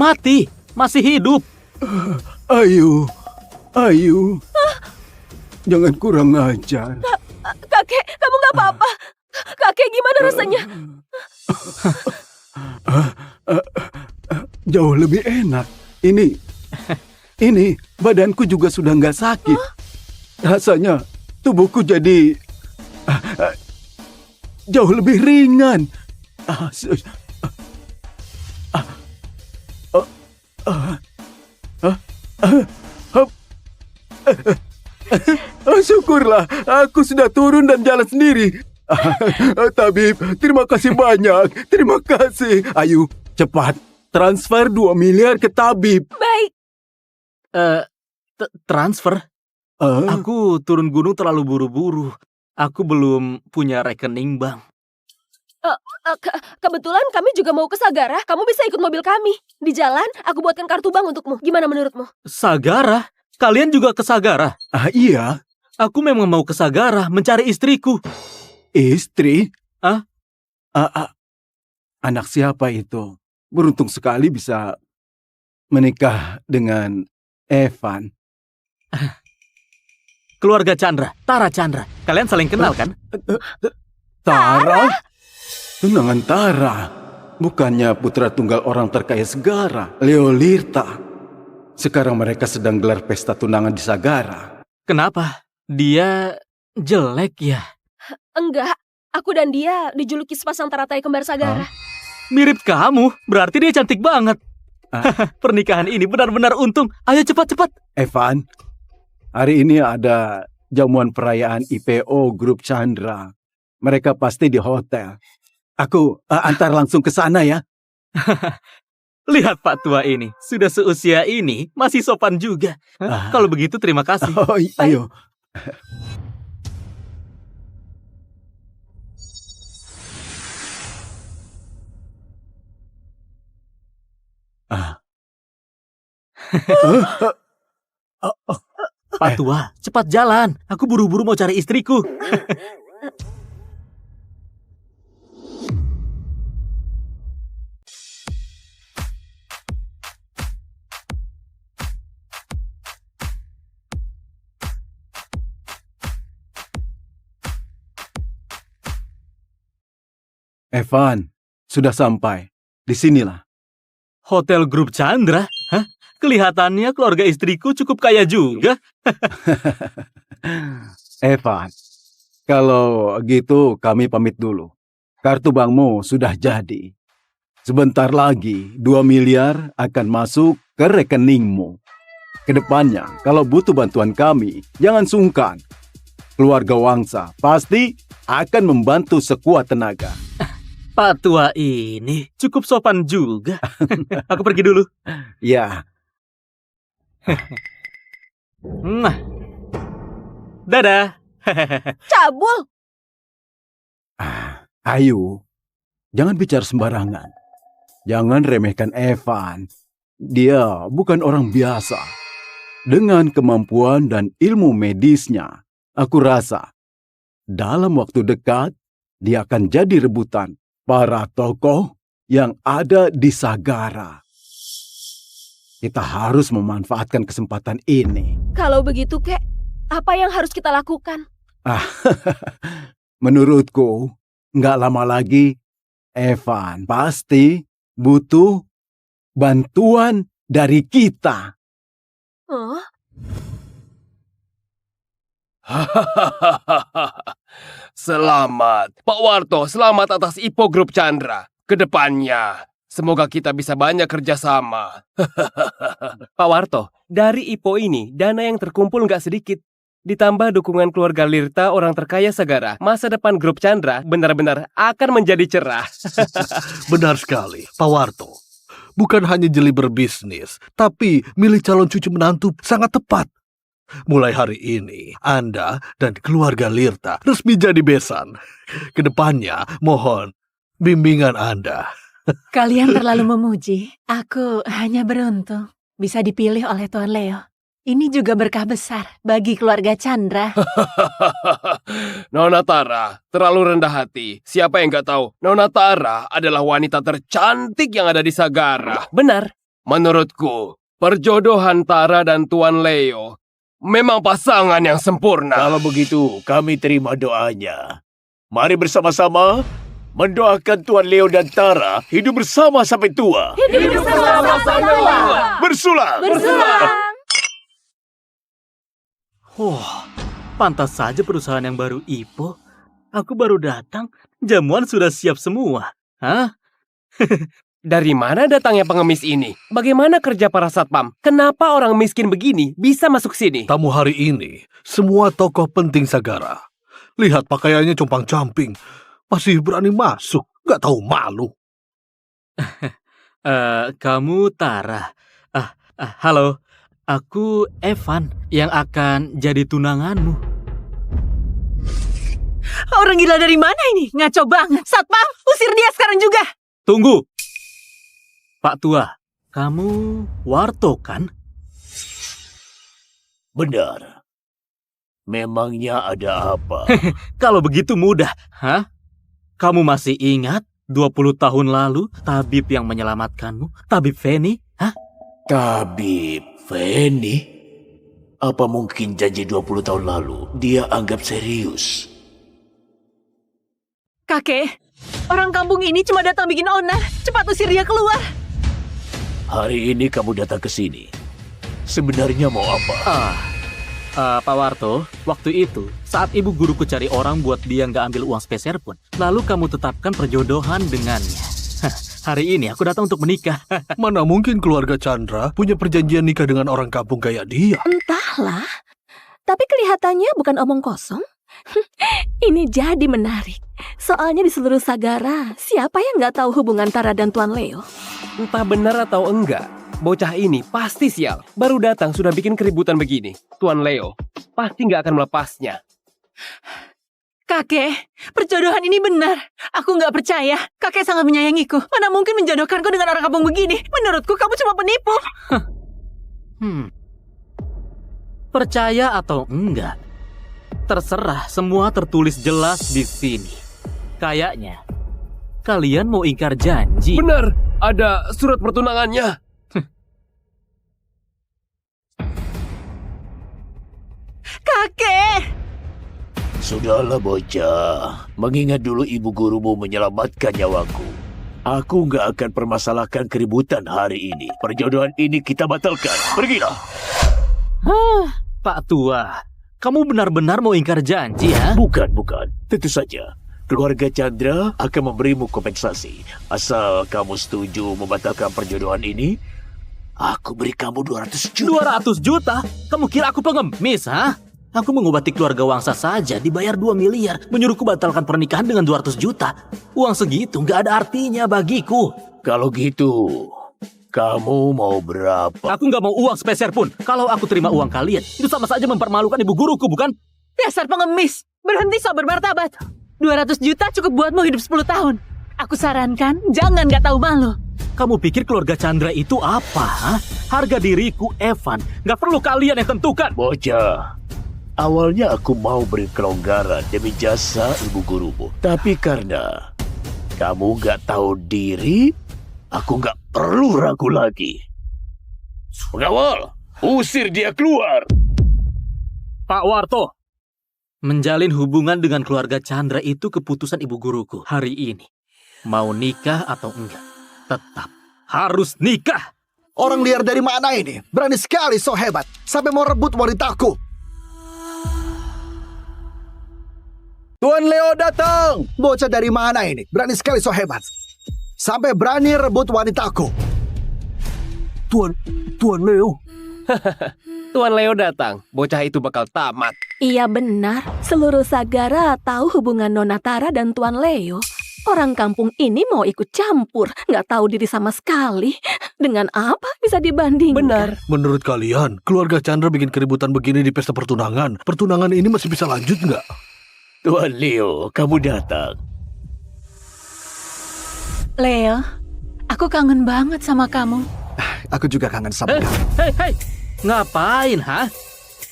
mati, masih hidup. Ayu, jangan kurang ajar. Kakek, kamu nggak apa-apa. Kakek, gimana rasanya? Jauh lebih enak. Ini badanku juga sudah nggak sakit. Rasanya tubuhku jadi jauh lebih ringan. Syukurlah, aku sudah turun dan jalan sendiri. Tabib, terima kasih banyak. Terima kasih. Ayo, cepat transfer 2 miliar ke tabib. Baik. Transfer? Aku turun gunung terlalu buru-buru. Aku belum punya rekening bank. Kebetulan kami juga mau ke Sagara. Kamu bisa ikut mobil kami. Di jalan, aku buatkan kartu bank untukmu. Gimana menurutmu? Sagara? Kalian juga ke Sagara? Iya. Aku memang mau ke Sagara mencari istriku. Istri? Anak siapa itu? Beruntung sekali bisa menikah dengan Evan. Keluarga Chandra, Tara Chandra. Kalian saling kenal kan? Tara? Tunangan Tara. Bukannya putra tunggal orang terkaya Segara, Leolirta. Sekarang mereka sedang gelar pesta tunangan di Sagara. Kenapa? Dia jelek ya? Enggak, aku dan dia dijuluki sepasang teratai kembar Sagara. Mirip kamu, berarti dia cantik banget. Pernikahan ini benar-benar untung. Ayo cepat-cepat. Evan, hari ini ada jamuan perayaan IPO Grup Chandra. Mereka pasti di hotel. Aku antar langsung ke sana ya. Lihat Pak Tua ini, sudah seusia ini, masih sopan juga. Kalau begitu terima kasih. Ayo. Pak Tua, cepat jalan. Aku buru-buru mau cari istriku. Evan, sudah sampai. Disinilah. Hotel Grup Chandra? Hah? Kelihatannya keluarga istriku cukup kaya juga. Evan, kalau gitu kami pamit dulu. Kartu bankmu sudah jadi. Sebentar lagi 2 miliar akan masuk ke rekeningmu. Kedepannya, kalau butuh bantuan kami, jangan sungkan. Keluarga Wangsa pasti akan membantu sekuat tenaga. Pak Tua ini cukup sopan juga. Aku pergi dulu. Ya. Nah. Dadah. Cabul. Ayo, jangan bicara sembarangan. Jangan remehkan Evan. Dia bukan orang biasa. Dengan kemampuan dan ilmu medisnya, aku rasa dalam waktu dekat dia akan jadi rebutan para tokoh yang ada di Sagara. Kita harus memanfaatkan kesempatan ini. Kalau begitu, Kek, apa yang harus kita lakukan? Menurutku, nggak lama lagi Evan pasti butuh bantuan dari kita. Hah? Selamat, Pak Warto. Selamat atas IPO Grup Chandra. Kedepannya, semoga kita bisa banyak kerjasama. Pak Warto, dari IPO ini, dana yang terkumpul nggak sedikit. Ditambah dukungan keluarga Lirta, orang terkaya Sagara, masa depan Grup Chandra benar-benar akan menjadi cerah. Benar sekali, Pak Warto. Bukan hanya jeli berbisnis, tapi milih calon cucu menantu sangat tepat. Mulai hari ini, Anda dan keluarga Lirta resmi jadi besan. Kedepannya, mohon bimbingan Anda. Kalian terlalu memuji. Aku hanya beruntung bisa dipilih oleh Tuan Leo. Ini juga berkah besar bagi keluarga Chandra. Nona Tara, terlalu rendah hati. Siapa yang nggak tahu, Nona Tara adalah wanita tercantik yang ada di Sagara. Benar. Menurutku, perjodohan Tara dan Tuan Leo memang pasangan yang sempurna. Kalau begitu, kami terima doanya. Mari bersama-sama mendoakan Tuan Leo dan Tara hidup bersama sampai tua. Hidup bersama sampai tua. Bersulang. Bersulang. Pantas saja perusahaan yang baru IPO. Aku baru datang, jamuan sudah siap semua. Hah? Dari mana datangnya pengemis ini? Bagaimana kerja para satpam? Kenapa orang miskin begini bisa masuk sini? Tamu hari ini, semua tokoh penting Sagara. Lihat pakaiannya compang-camping. Masih berani masuk, gak tahu malu. Kamu Tara. Halo. Aku Evan yang akan jadi tunanganmu. Orang gila dari mana ini? Ngaco banget. Satpam, usir dia sekarang juga. Tunggu. Pak Tua, kamu Warto kan? Benar. Memangnya ada apa? Kalau begitu mudah, hah? Kamu masih ingat 20 tahun lalu tabib yang menyelamatkanmu? Tabib Feni? Hah? Tabib Feni? Apa mungkin janji 20 tahun lalu dia anggap serius? Kakek, orang kampung ini cuma datang bikin onar. Cepat usir dia keluar. Hari ini kamu datang ke sini. Sebenarnya mau apa? Pak Warto, waktu itu saat ibu guruku cari orang buat dia nggak ambil uang speser pun, lalu kamu tetapkan perjodohan dengannya. Hari ini aku datang untuk menikah. Mana mungkin keluarga Chandra punya perjanjian nikah dengan orang kampung kayak dia? Entahlah, tapi kelihatannya bukan omong kosong. Ini jadi menarik. Soalnya di seluruh Sagara, siapa yang nggak tahu hubungan Tara dan Tuan Leo? Entah benar atau enggak, bocah ini pasti sial. Baru datang sudah bikin keributan begini. Tuan Leo pasti nggak akan melepasnya. Kakek, perjodohan ini benar. Aku nggak percaya. Kakek sangat menyayangiku. Mana mungkin menjodohkanku dengan orang kampung begini? Menurutku kamu cuma penipu. Percaya atau enggak? Terserah, semua tertulis jelas di sini. Kayaknya kalian mau ingkar janji. Benar, ada surat pertunangannya. Kakek! Sudahlah bocah, mengingat dulu ibu gurumu menyelamatkan nyawaku. Aku nggak akan permasalahkan keributan hari ini. Perjodohan ini kita batalkan. Pergilah. Pak Tua, kamu benar-benar mau ingkar janji ya? Bukan. Tentu saja. Keluarga Chandra akan memberimu kompensasi. Asal kamu setuju membatalkan perjodohan ini, aku beri kamu 200 juta. 200 juta? Kamu kira aku pengemis, ha? Aku mengobati keluarga Wangsa saja dibayar 2 miliar. Menyuruhku batalkan pernikahan dengan 200 juta. Uang segitu nggak ada artinya bagiku. Kalau gitu, kamu mau berapa? Aku nggak mau uang sepeser pun. Kalau aku terima uang kalian, itu sama saja mempermalukan ibu guruku, bukan? Dasar pengemis. Berhenti sok bermartabat. 200 juta cukup buatmu hidup 10 tahun. Aku sarankan, jangan nggak tahu malu. Kamu pikir keluarga Chandra itu apa, ha? Harga diriku, Evan. Nggak perlu kalian yang tentukan. Bocah, awalnya aku mau beri kelonggaran demi jasa ibu gurumu. Tapi karena kamu nggak tahu diri, aku nggak perlu ragu lagi. Pengawal, usir dia keluar. Pak Warto, menjalin hubungan dengan keluarga Chandra itu keputusan ibu guruku hari ini. Mau nikah atau enggak, tetap harus nikah. Orang liar dari mana ini? Berani sekali, so hebat. Sampai mau rebut wanitaku. Tuan Leo datang! Bocah dari mana ini? Berani sekali, so hebat. Sampai berani rebut wanitaku. Tuan Leo. Tuan Leo datang. Bocah itu bakal tamat. Iya benar, seluruh Sagara tahu hubungan Nona Tara dan Tuan Leo. Orang kampung ini mau ikut campur, nggak tahu diri sama sekali. Dengan apa bisa dibandingkan? Benar. Menurut kalian, keluarga Chandra bikin keributan begini di pesta pertunangan. Pertunangan ini masih bisa lanjut nggak? Tuan Leo, kamu datang. Leo, aku kangen banget sama kamu. Aku juga kangen sama kamu. Hei, ngapain, ha?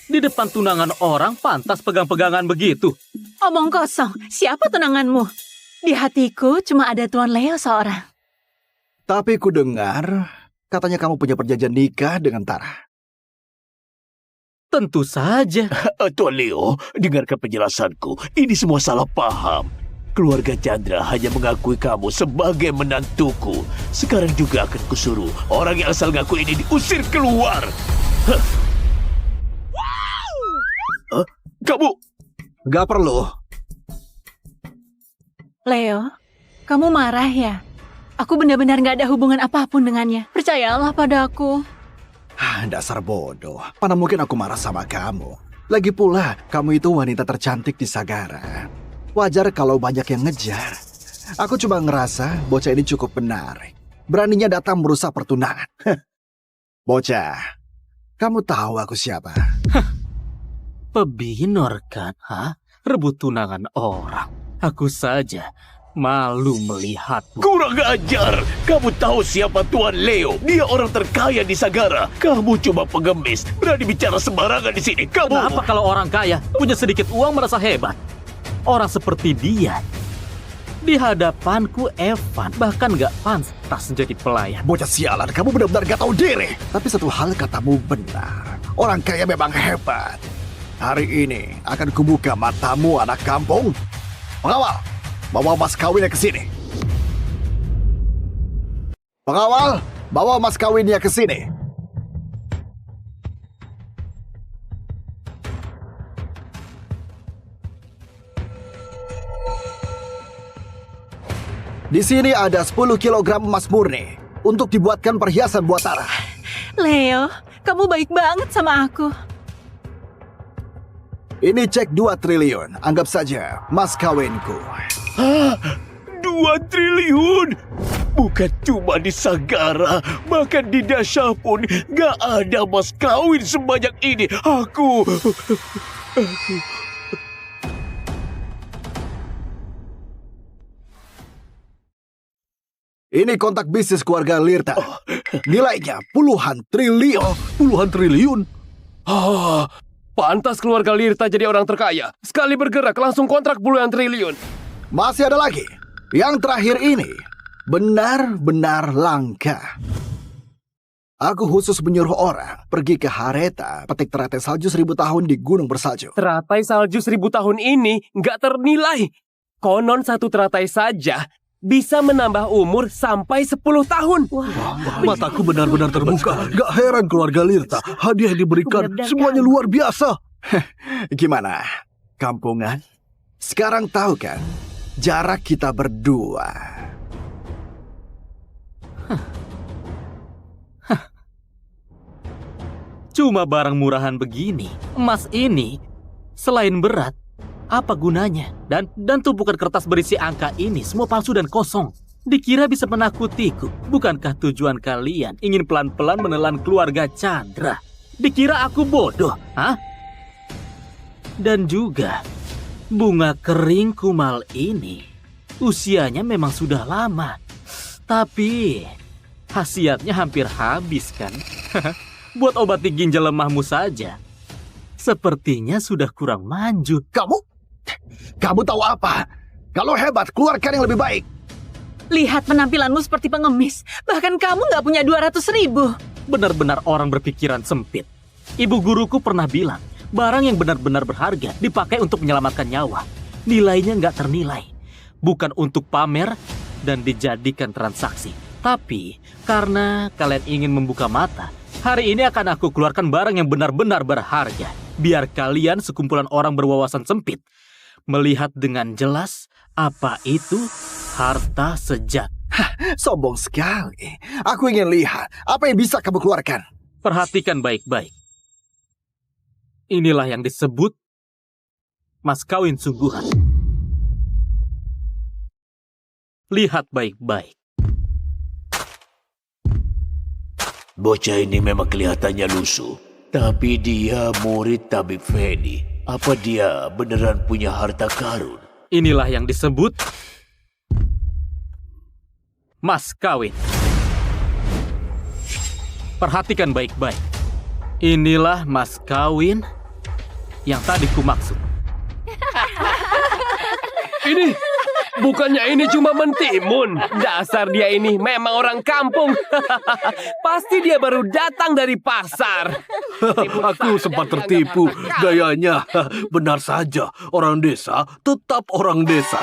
Di depan tunangan orang pantas pegang-pegangan begitu. Omong kosong, siapa tunanganmu? Di hatiku cuma ada Tuan Leo seorang. Tapi ku dengar, katanya kamu punya perjanjian nikah dengan Tara. Tentu saja. Tuan Leo, dengarkan penjelasanku. Ini semua salah paham. Keluarga Chandra hanya mengakui kamu sebagai menantuku. Sekarang juga akan kusuruh orang yang asal ngaku ini diusir keluar. Kamu... Gak perlu. Leo, kamu marah ya? Aku benar-benar gak ada hubungan apapun dengannya. Percayalah padaku. Dasar bodoh. Mana mungkin aku marah sama kamu. Lagi pula, kamu itu wanita tercantik di Sagara. Wajar kalau banyak yang ngejar. Aku cuma ngerasa bocah ini cukup benar. Beraninya datang merusak pertunangan. Bocah, kamu tahu aku siapa? Pebinor kan, ha? Rebut tunangan orang. Aku saja malu melihatmu. Kurang ajar! Kamu tahu siapa Tuan Leo? Dia orang terkaya di Sagara. Kamu cuma pengemis. Berani bicara sembarangan di sini. Kenapa kalau orang kaya punya sedikit uang merasa hebat? Orang seperti dia di hadapanku Evan bahkan gak pantas jadi pelayan. Bocah sialan, kamu benar-benar gak tahu diri. Tapi satu hal katamu benar. Orang kaya memang hebat. Hari ini akan kubuka matamu, anak kampung. Pengawal, bawa mas kawinnya ke sini. Pengawal, bawa mas kawinnya ke sini. Di sini ada 10 kilogram emas murni untuk dibuatkan perhiasan buat Tara. Leo, kamu baik banget sama aku. Ini cek 2 triliun. Anggap saja mas kawinku. Hah? 2 triliun? Bukan cuma di Sagara, bahkan di Dasha pun gak ada mas kawin sebanyak ini. Aku... Ini kontak bisnis keluarga Lirta. Nilainya puluhan triliun. Puluhan triliun? Pantas keluarga Lirta jadi orang terkaya. Sekali bergerak langsung kontrak puluhan triliun. Masih ada lagi. Yang terakhir ini benar-benar langka. Aku khusus menyuruh orang pergi ke Hareta, petik teratai salju 1000 tahun di gunung bersalju. Teratai salju 1000 tahun ini nggak ternilai. Konon satu teratai saja bisa menambah umur sampai 10 tahun. Mataku benar-benar terbuka. Gak heran keluarga Lirta. Hadiah yang diberikan semuanya luar biasa. Gimana, kampungan? Sekarang tahu kan jarak kita berdua. Cuma barang murahan begini. Emas ini selain berat, apa gunanya? Dan tumpukan kertas berisi angka ini semua palsu dan kosong. Dikira bisa menakutiku. Bukankah tujuan kalian ingin pelan-pelan menelan keluarga Chandra? Dikira aku bodoh, ha? Dan juga bunga kering kumal ini usianya memang sudah lama. Tapi khasiatnya hampir habis kan? Buat obati ginjal lemahmu saja. Sepertinya sudah kurang manjur. Kamu tahu apa? Kalau hebat, keluarkan yang lebih baik. Lihat penampilanmu seperti pengemis. Bahkan kamu nggak punya 200.000. Benar-benar orang berpikiran sempit. Ibu guruku pernah bilang, barang yang benar-benar berharga dipakai untuk menyelamatkan nyawa. Nilainya nggak ternilai. Bukan untuk pamer dan dijadikan transaksi. Tapi, karena kalian ingin membuka mata, hari ini akan aku keluarkan barang yang benar-benar berharga. Biar kalian sekumpulan orang berwawasan sempit melihat dengan jelas apa itu harta sejati. Sombong sekali. Aku ingin lihat apa yang bisa kamu keluarkan. Perhatikan baik-baik. Inilah yang disebut mas kawin sungguhan. Lihat baik-baik. Bocah ini memang kelihatannya lusuh, tapi dia murid tabib Feni. Apa dia beneran punya harta karun? Inilah yang disebut mas kawin. Perhatikan baik-baik. Inilah mas kawin yang tadi ku maksud. Ini, bukannya ini cuma mentimun. Dasar dia ini memang orang kampung. Pasti dia baru datang dari pasar. Aku sempat tertipu gayanya. Benar saja, orang desa tetap orang desa.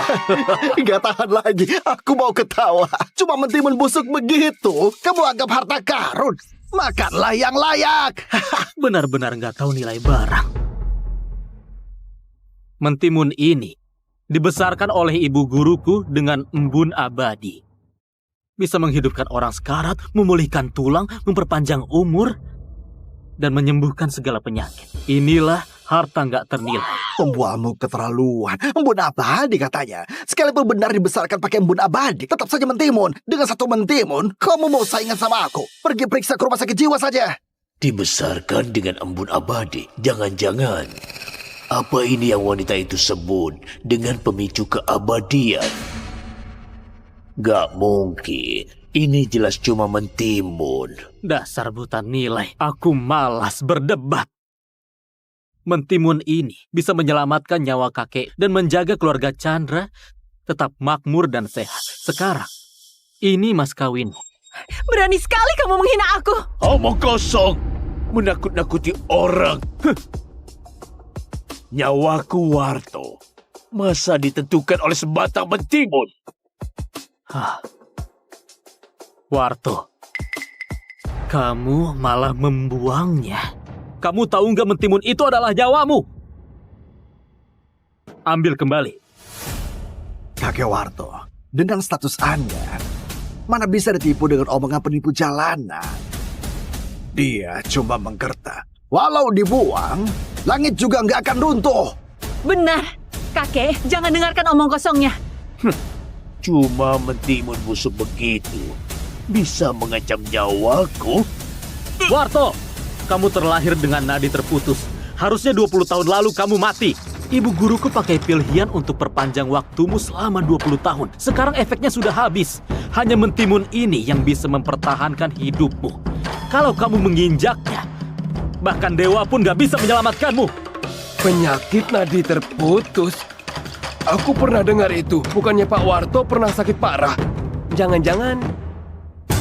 Gak tahan lagi, aku mau ketawa. Cuma mentimun busuk begitu, kamu anggap harta karun. Makanlah yang layak. Benar-benar nggak tahu nilai barang. Mentimun ini dibesarkan oleh ibu guruku dengan embun abadi. Bisa menghidupkan orang sekarat, memulihkan tulang, memperpanjang umur, dan menyembuhkan segala penyakit. Inilah harta nggak ternilai. Pembualmu keterlaluan. Embun abadi katanya. Sekalipun benar dibesarkan pakai embun abadi, tetap saja mentimun. Dengan satu mentimun, kamu mau saingan sama aku? Pergi periksa ke rumah sakit jiwa saja. Dibesarkan dengan embun abadi. Jangan-jangan apa ini yang wanita itu sebut dengan pemicu keabadian? Gak mungkin. Ini jelas cuma mentimun. Dasar buta nilai. Aku malas berdebat. Mentimun ini bisa menyelamatkan nyawa kakek dan menjaga keluarga Chandra tetap makmur dan sehat. Sekarang, ini mas kawin. Berani sekali kamu menghina aku. Omong kosong. Menakut-nakuti orang. Nyawaku Warto. Masa ditentukan oleh sebatang mentimun? Warto, kamu malah membuangnya. Kamu tahu nggak mentimun itu adalah nyawamu? Ambil kembali. Kakek Warto, dengan status Anda, mana bisa ditipu dengan omongan penipu jalanan? Dia cuma menggertak. Walau dibuang, langit juga nggak akan runtuh. Benar. Kakek, jangan dengarkan omong kosongnya. Cuma mentimun busuk begitu bisa mengancam nyawaku? Warto, kamu terlahir dengan nadi terputus. Harusnya 20 tahun lalu kamu mati. Ibu guruku pakai pil hian untuk perpanjang waktumu selama 20 tahun. Sekarang efeknya sudah habis. Hanya mentimun ini yang bisa mempertahankan hidupmu. Kalau kamu menginjaknya, bahkan dewa pun gak bisa menyelamatkanmu. Penyakit nadi terputus? Aku pernah dengar itu. Bukannya Pak Warto pernah sakit parah? Jangan-jangan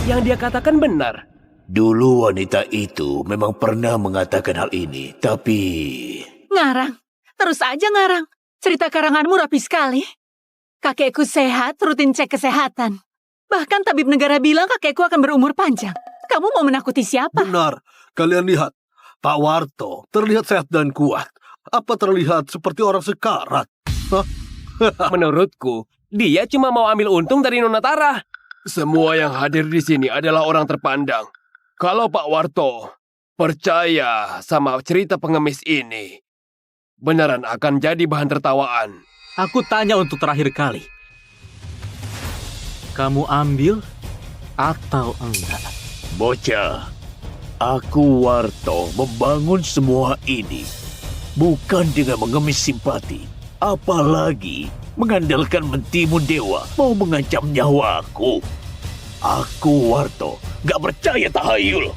yang dia katakan benar. Dulu wanita itu memang pernah mengatakan hal ini, tapi... Ngarang. Terus aja ngarang. Cerita karanganmu rapi sekali. Kakekku sehat, rutin cek kesehatan. Bahkan tabib negara bilang kakekku akan berumur panjang. Kamu mau menakuti siapa? Benar. Kalian lihat. Pak Warto terlihat sehat dan kuat. Apa terlihat seperti orang sekarat? Menurutku, dia cuma mau ambil untung dari Nona Tara. Semua yang hadir di sini adalah orang terpandang. Kalau Pak Warto percaya sama cerita pengemis ini, beneran akan jadi bahan tertawaan. Aku tanya untuk terakhir kali. Kamu ambil atau enggak? Bocah, aku Warto membangun semua ini bukan dengan mengemis simpati, apalagi mengandalkan mentimun dewa mau mengancam nyawaku. Aku Warto gak percaya tahayul.